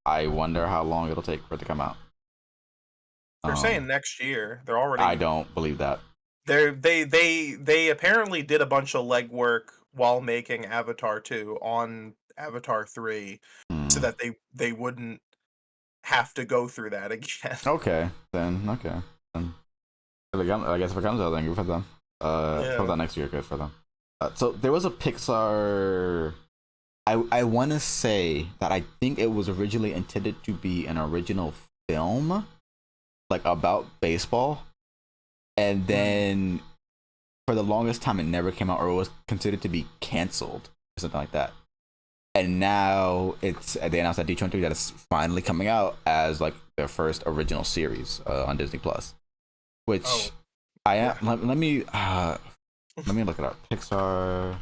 I wonder how long it'll take for it to come out. They're saying next year. They're already. I don't believe that. They apparently did a bunch of legwork while making Avatar 2 on Avatar 3, so that they wouldn't have to go through that again. Okay. Then. I guess if it comes out, then good for them. Comes out next year, good for them. So there was a Pixar. I want to say that I think it was originally intended to be an original film, like about baseball, and then for the longest time it never came out, or it was considered to be canceled or something like that. And now they announced at D23 that it's finally coming out as like their first original series on Disney Plus, which let me look it up. Pixar.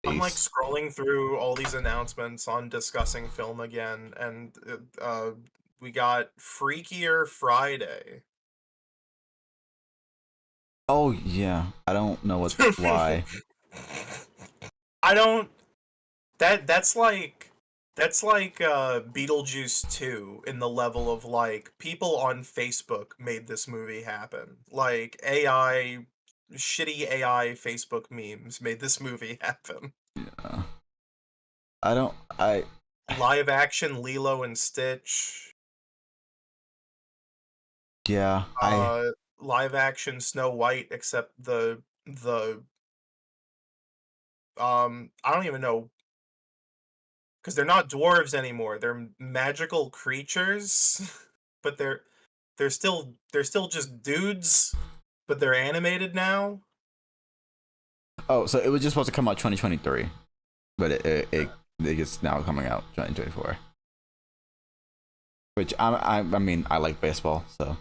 I'm like scrolling through all these announcements on discussing film again, and we got Freakier Friday. Oh yeah, I don't know why. I don't. That's like Beetlejuice 2 in the level of like people on Facebook made this movie happen. Like shitty AI Facebook memes made this movie happen. Yeah. Live action Lilo and Stitch. Yeah. Live action Snow White, except the I don't even know, because they're not dwarves anymore. They're magical creatures, but they're still just dudes, but they're animated now. Oh, so it was just supposed to come out 2023, but it is now coming out 2024. Which I mean I like baseball, so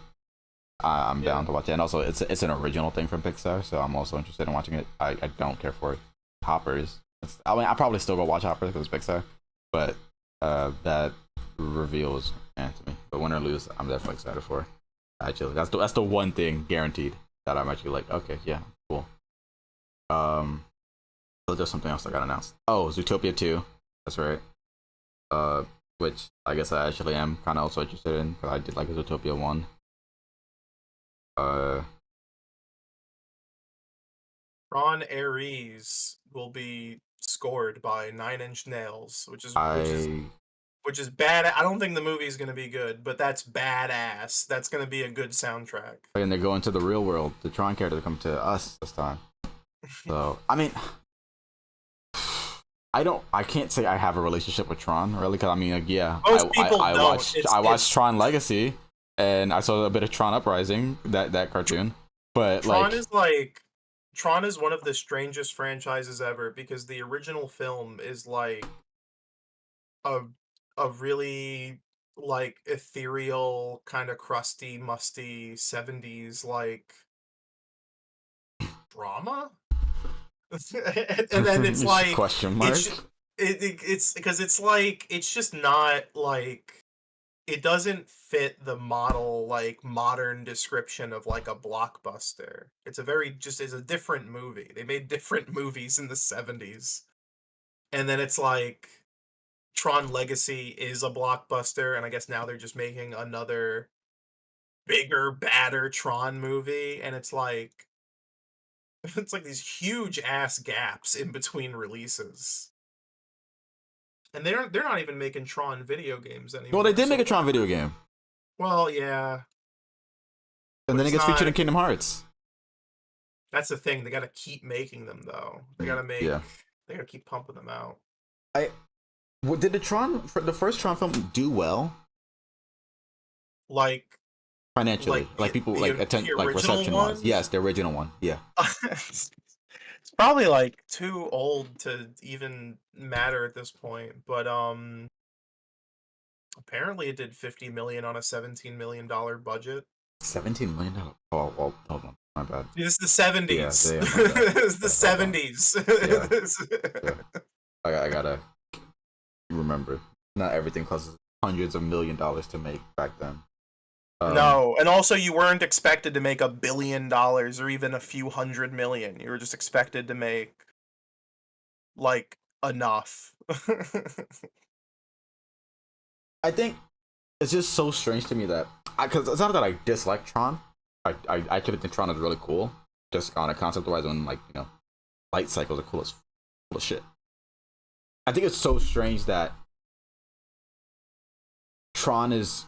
I'm down to watch it. And also it's an original thing from Pixar, so I'm also interested in watching it. I don't care for Hoppers. I mean I probably still go watch Hoppers because it's Pixar, but that reveals to me. But win or lose, I'm definitely excited for. Actually, that's the one thing guaranteed that I'm actually like, okay, yeah, cool. So there's something else that got announced. Oh, Zootopia 2. That's right. Which I guess I actually am kind of also interested in because I did like Zootopia 1. Ron Aries will be scored by Nine Inch Nails, which is which is bad. I don't think the movie's gonna be good, but that's badass. That's gonna be a good soundtrack. And they're going to the real world. The Tron character come to us this time. So I mean, I can't say I have a relationship with Tron really, because I mean, like, yeah, Most people I don't. watched Tron Legacy, and I saw a bit of Tron Uprising, that cartoon. But Tron is one of the strangest franchises ever, because the original film is like a really like ethereal, kind of crusty, musty 70s like drama. And then it's like question mark. It's because it's like it's just not like it doesn't fit the model like modern description of like a blockbuster. It's a different movie. They made different movies in the 70s. And then it's like Tron Legacy is a blockbuster, and I guess now they're just making another bigger, badder Tron movie, and it's like it's like these huge ass gaps in between releases. And they're not even making Tron video games anymore. Well, they did make a Tron video game. Well, yeah. And But then it it's gets featured not- in Kingdom Hearts. That's the thing. They got to keep making them, though. They got to make. Yeah. They got to keep pumping them out. Did the first Tron film do well Like financially? Like people like reception wise? ones? Yes, the original one. Yeah. It's probably like too old to even matter at this point, but apparently it did 50 million on a $17 million budget. $17 million. Oh, well, hold on. My bad. It's the 70s. Yeah, my bad. It's the 70s. Yeah. I gotta remember. Not everything costs hundreds of $1,000,000 to make back then. No, and also you weren't expected to make $1 billion or even a few hundred million. You were just expected to make like enough. I think it's just so strange to me that because it's not that I dislike Tron. I actually think Tron is really cool, just on a concept wise. When like light cycles are cool as shit. I think it's so strange that Tron is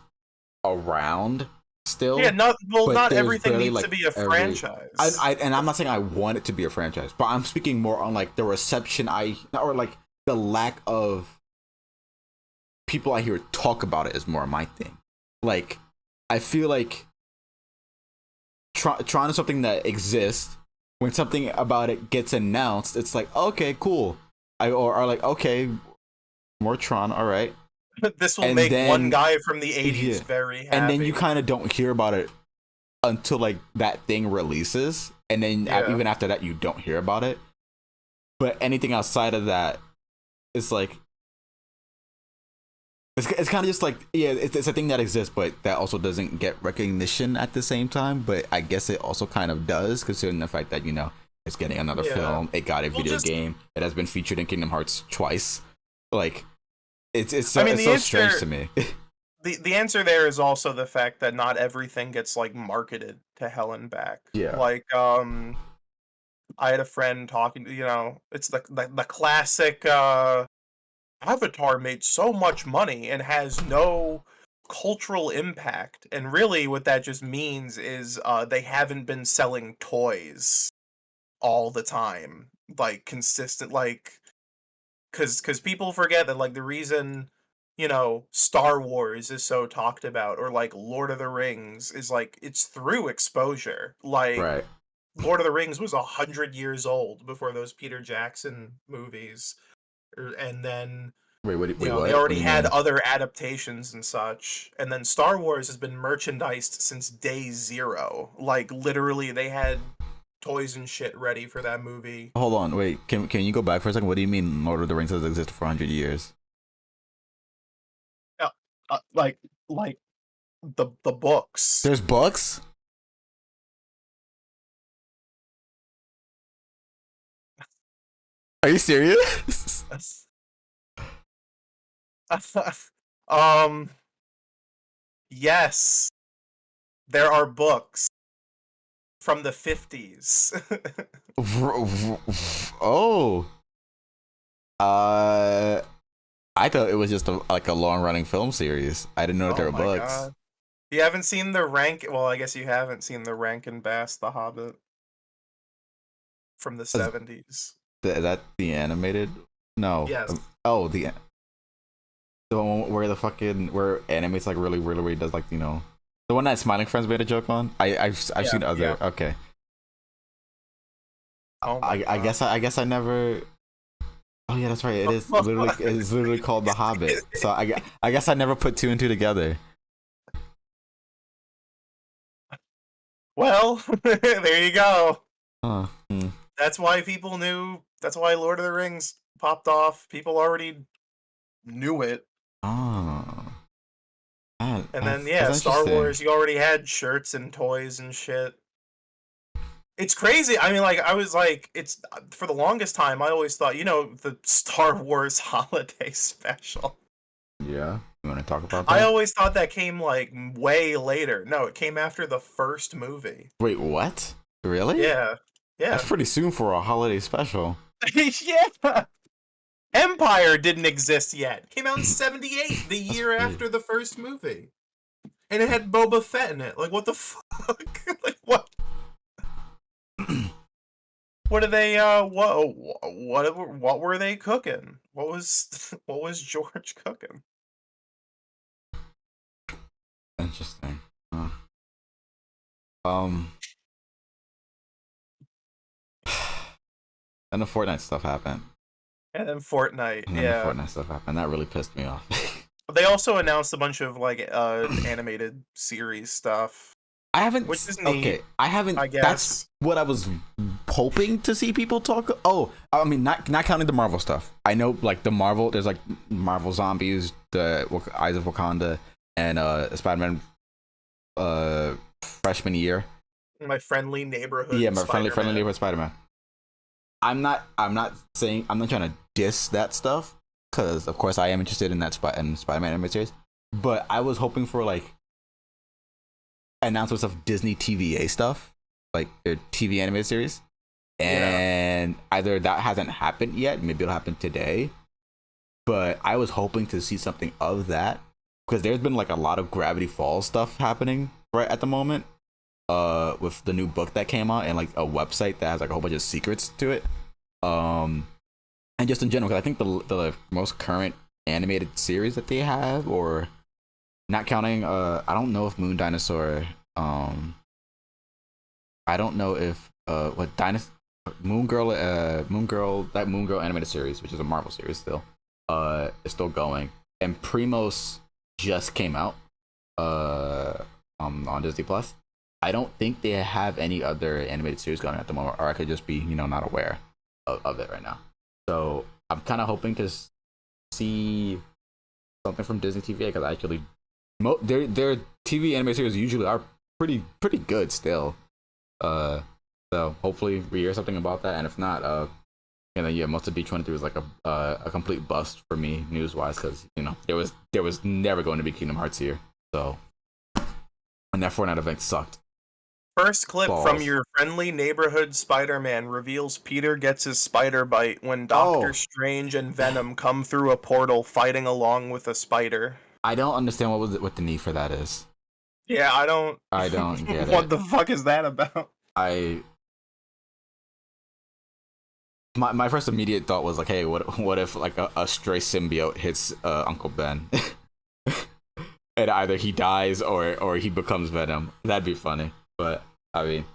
around still. Yeah, not everything needs like to be a franchise. And I'm not saying I want it to be a franchise, but I'm speaking more on like the reception or like the lack of people I hear talk about it is more my thing. Like I feel like Tron is something that exists. When something about it gets announced, it's like, okay, cool. Or like, okay, more Tron, all right. This will make one guy from the 80s very happy. And then you kind of don't hear about it until like that thing releases, and then even after that, you don't hear about it. But anything outside of that, it's like it's kind of just like it's a thing that exists, but that also doesn't get recognition at the same time. But I guess it also kind of does, considering the fact that it's getting another film. It got a video game. It has been featured in Kingdom Hearts twice. Like it's so strange to me. The answer there is also the fact that not everything gets like marketed to hell and back. Yeah. Like I had a friend talking. It's the classic. Avatar made so much money and has no cultural impact, and really what that just means is they haven't been selling toys all the time, like consistent, like because people forget that like the reason Star Wars is so talked about, or like Lord of the Rings, is like it's through exposure. Like Right. Lord of the Rings was 100 years old before those Peter Jackson movies. And then wait, they already had other adaptations and such, and then Star Wars has been merchandised since day zero. Like literally they had toys and shit ready for that movie. Hold on, wait, can you go back for a second? What do you mean Lord of the Rings has existed for 100 years? Like the books. There's books? Are you serious? Yes, there are books from the 50s. Oh. I thought it was just like a long running film series. I didn't know that there were my books. God. You haven't seen the rank? Well, I guess you haven't seen the Rankin Bass The Hobbit from the 70s. Is that the animated? No. Yes. Oh, the one where where animates like really does like the one that Smiling Friends made a joke on. I've seen other. Yeah. Okay. Oh my I guess I never. Oh yeah, that's right. It's literally called The Hobbit. So I guess I never put two and two together. Well, there you go. Huh. That's why people knew. That's why Lord of the Rings popped off. People already knew it. Oh. And then Star Wars, you already had shirts and toys and shit. It's crazy. I mean, like, I was like, it's for the longest time, I always thought, the Star Wars holiday special. Yeah. You want to talk about that? I always thought that came like way later. No, it came after the first movie. Wait, what? Really? Yeah. That's pretty soon for a holiday special. Yeah. Empire didn't exist yet. Came out in 78, the year after the first movie. And it had Boba Fett in it. Like, what the fuck? Like, what? What are they, what were they cooking? What was George cooking? Interesting. And the Fortnite stuff happened. And then Fortnite, And then the Fortnite stuff happened. That really pissed me off. They also announced a bunch of like animated series stuff. I haven't. Which is neat. Okay, I haven't. I guess that's what I was hoping to see people talk. Oh, I mean, not counting the Marvel stuff. I know, like the Marvel. There's like Marvel Zombies, the Eyes of Wakanda, and Spider-Man, freshman year. My Friendly Neighborhood. Yeah, my friendly neighborhood Spider-Man. I'm not trying to diss that stuff because of course I am interested in that Spider-Man animated series, but I was hoping for like announcements of Disney TVA stuff, like their TV animated series, and either that hasn't happened yet, maybe it'll happen today, but I was hoping to see something of that because there's been like a lot of Gravity Falls stuff happening right at the moment. With the new book that came out and like a website that has like a whole bunch of secrets to it, and just in general, because I think the most current animated series that they have, or not counting, I don't know if Moon Dinosaur, I don't know if what dinosaur Moon Girl, that Moon Girl animated series, which is a Marvel series still, is still going, and Primos just came out, on Disney Plus. I don't think they have any other animated series going at the moment, or I could just be, not aware of it right now. So I'm kind of hoping to see something from Disney TVA because actually, their TV animated series usually are pretty good still. So hopefully we hear something about that, and if not, most of D23 was like a complete bust for me news wise because there was never going to be Kingdom Hearts here. So, and that Fortnite event sucked. First clip Balls. from your Friendly Neighborhood Spider-Man reveals Peter gets his spider bite when Doctor Strange and Venom come through a portal fighting along with a spider. I don't understand what the need for that is. Yeah, I don't get what it. the fuck is that about? My first immediate thought was like, hey, what if like a stray symbiote hits Uncle Ben? And either he dies or he becomes Venom. That'd be funny. But I mean,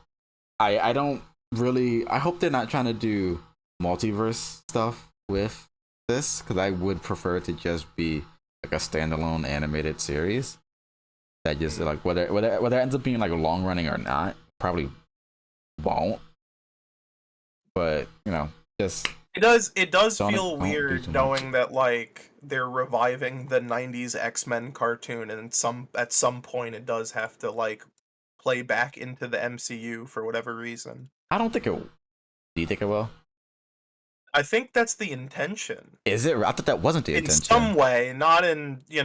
I don't really. I hope they're not trying to do multiverse stuff with this because I would prefer it to just be like a standalone animated series that just like whether it ends up being like long running or not, probably won't. But just it does feel don't weird knowing that like they're reviving the 90s X-Men cartoon and at some point it does have to like play back into the MCU for whatever reason. I don't think it will. Do you think it will? I think that's the intention. Is it? I thought that wasn't the intention. In some way, not in, they're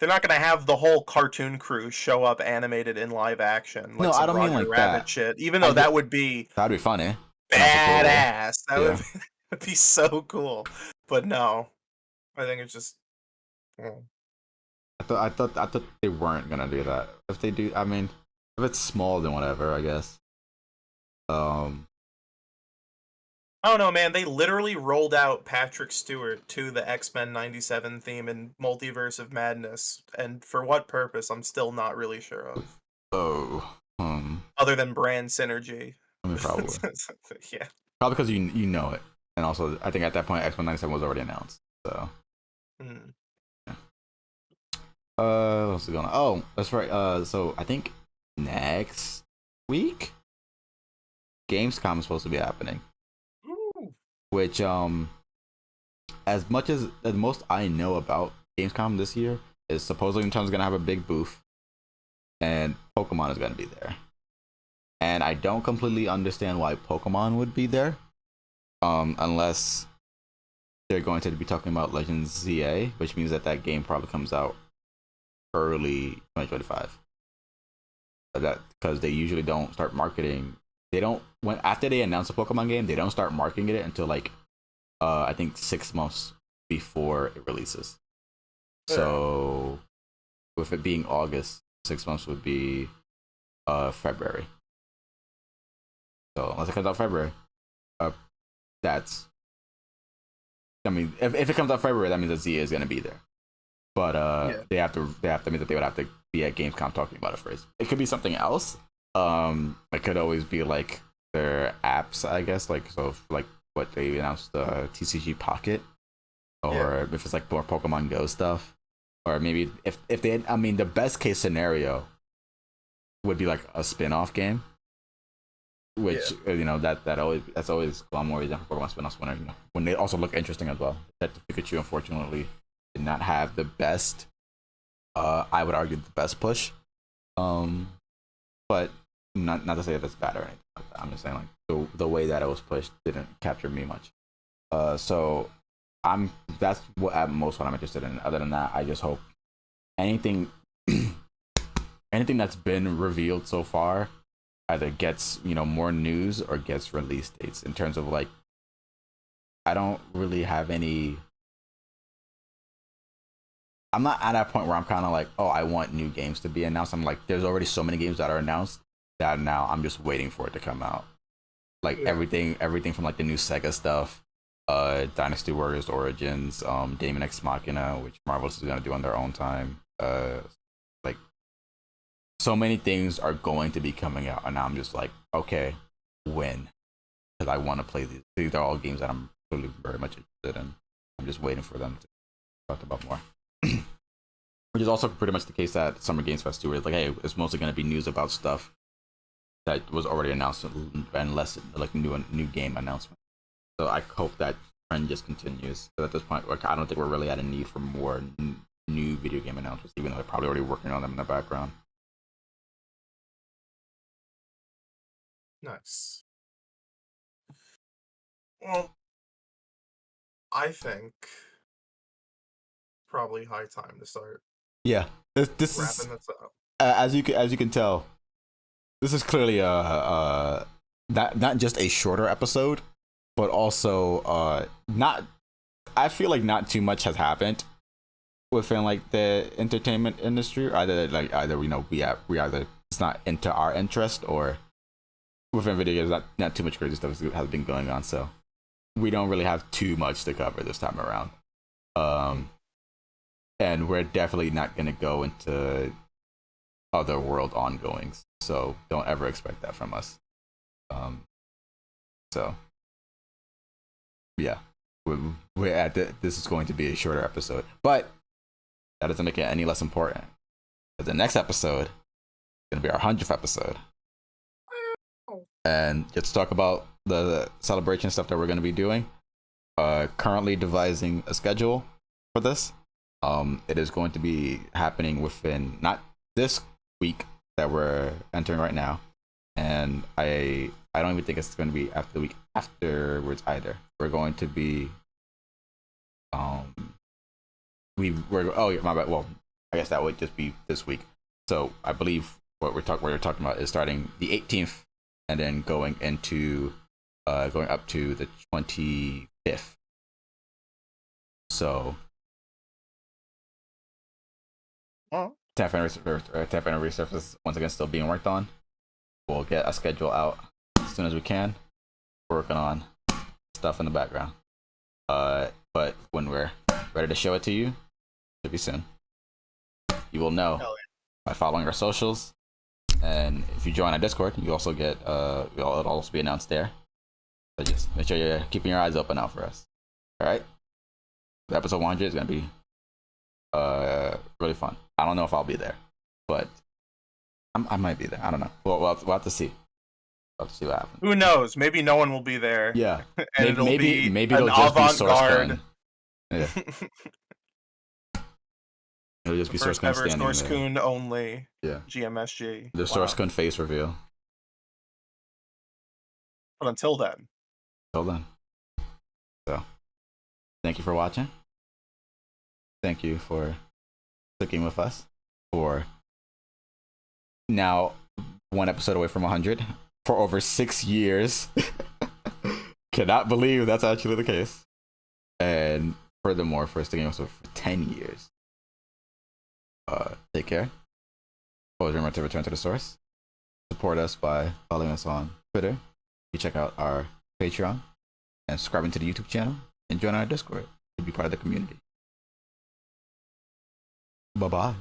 not going to have the whole cartoon crew show up animated in live action. Like no, I don't Roger mean like Rabbit that. shit. Even though that'd be funny. Badass. That would be so cool. But no. I think it's just. Well, I thought they weren't gonna do that. If they do, I mean, if it's small, then whatever, I guess. Um, I don't know, man. They literally rolled out Patrick Stewart to the X-Men '97 theme in Multiverse of Madness, and for what purpose, I'm still not really sure of. oh, Other than brand synergy. I mean, probably Yeah. because you know it, and also I think at that point X-Men 97 was already announced. So, Mm. what's going on? Oh, that's right. So I think next week Gamescom is supposed to be happening, Ooh. which as much as the most I know about Gamescom this year is supposedly Nintendo's gonna have a big booth, and Pokemon is gonna be there. And I don't completely understand why Pokemon would be there, unless they're going to be talking about Legends ZA, which means that game probably comes out early 2025. That because they usually don't start marketing. They don't when after they announce a Pokemon game, they don't start marketing it until like I think 6 months before it releases. So with it being August, 6 months would be February. So unless it comes out February, that's. I mean, if it comes out February, that means that ZA is gonna be there. But they have to mean that they would have to be at Gamescom talking about it first. It could be something else. It could always be like their apps, I guess. Like so, like what they announced the TCG Pocket, or if it's like more Pokemon Go stuff, or maybe if they had, I mean, the best case scenario would be like a spin-off game, which you know that's always a lot more than Pokemon spin-offs when they also look interesting as well. That Pikachu unfortunately did not have the best. I would argue the best push, but not to say that it's bad or anything like that. I'm just saying like the way that it was pushed didn't capture me much. So that's what at most what I'm interested in. Other than that, I just hope anything anything that's been revealed so far either gets more news or gets release dates. In terms of like, I don't really have any. I'm not at that point where I'm kind of like, oh, I want new games to be announced. I'm like, there's already so many games that are announced that now I'm just waiting for it to come out. Like everything from like the new Sega stuff, Dynasty Warriors Origins, Daemon X Machina, which Marvel's is gonna do on their own time. Like so many things are going to be coming out, and now I'm just like, okay, when? Because I want to play these. These are all games that I'm really very much interested in. I'm just waiting for them to talk about more. Which is also pretty much the case at Summer Games Fest too, where it's like, hey, it's mostly going to be news about stuff that was already announced and less like new game announcement. So I hope that trend just continues. So at this point, like, I don't think we're really at a need for more new video game announcements, even though they're probably already working on them in the background. Nice. Well, I think probably high time to start Yeah, this wrapping is this up. as you can tell, this is clearly not just a shorter episode, but also not. I feel like not too much has happened within like the entertainment industry. Either we either it's not into our interest, or within video games not too much crazy stuff has been going on. So we don't really have too much to cover this time around. And we're definitely not going to go into other world ongoings. So don't ever expect that from us. So yeah, we're at this is going to be a shorter episode, but that doesn't make it any less important. But the next episode is going to be our 100th episode, and get to talk about the celebration stuff that we're going to be doing. Currently devising a schedule for this. It is going to be happening within not this week that we're entering right now, and I don't even think it's going to be after the week afterwards either. We're going to be my bad. Well, I guess that would just be this week. So I believe what we're talking about is starting the 18th and then going up to the 25th. So Well, 10th anniversary stuff is once again still being worked on. We'll get a schedule out as soon as we can. We're working on stuff in the background. But when we're ready to show it to you, it'll be soon. You will know by following our socials, and if you join our Discord, you also get it'll also be announced there. So just make sure you're keeping your eyes open out for us. All right. The episode 100 is gonna be really fun. I don't know if I'll be there, but I might be there. I don't know. We'll have to see. We'll have to see what happens. who knows? Maybe no one will be there. Yeah. And maybe an it'll just be avant-garde. SourceCon. Yeah. It'll just be First SourceCon ever standing there. SourceCon only. Yeah. GMSG. The SourceCon face reveal. But until then. Till then. So, thank you for watching. Thank you for sticking with us for now 1 episode away from 100 for over 6 years. Cannot believe that's actually the case. And furthermore, for sticking with us for 10 years. Take care. Always remember to return to the source. Support us by following us on Twitter. You check out our Patreon and subscribing to the YouTube channel and join our Discord to be part of the community. Bye-bye.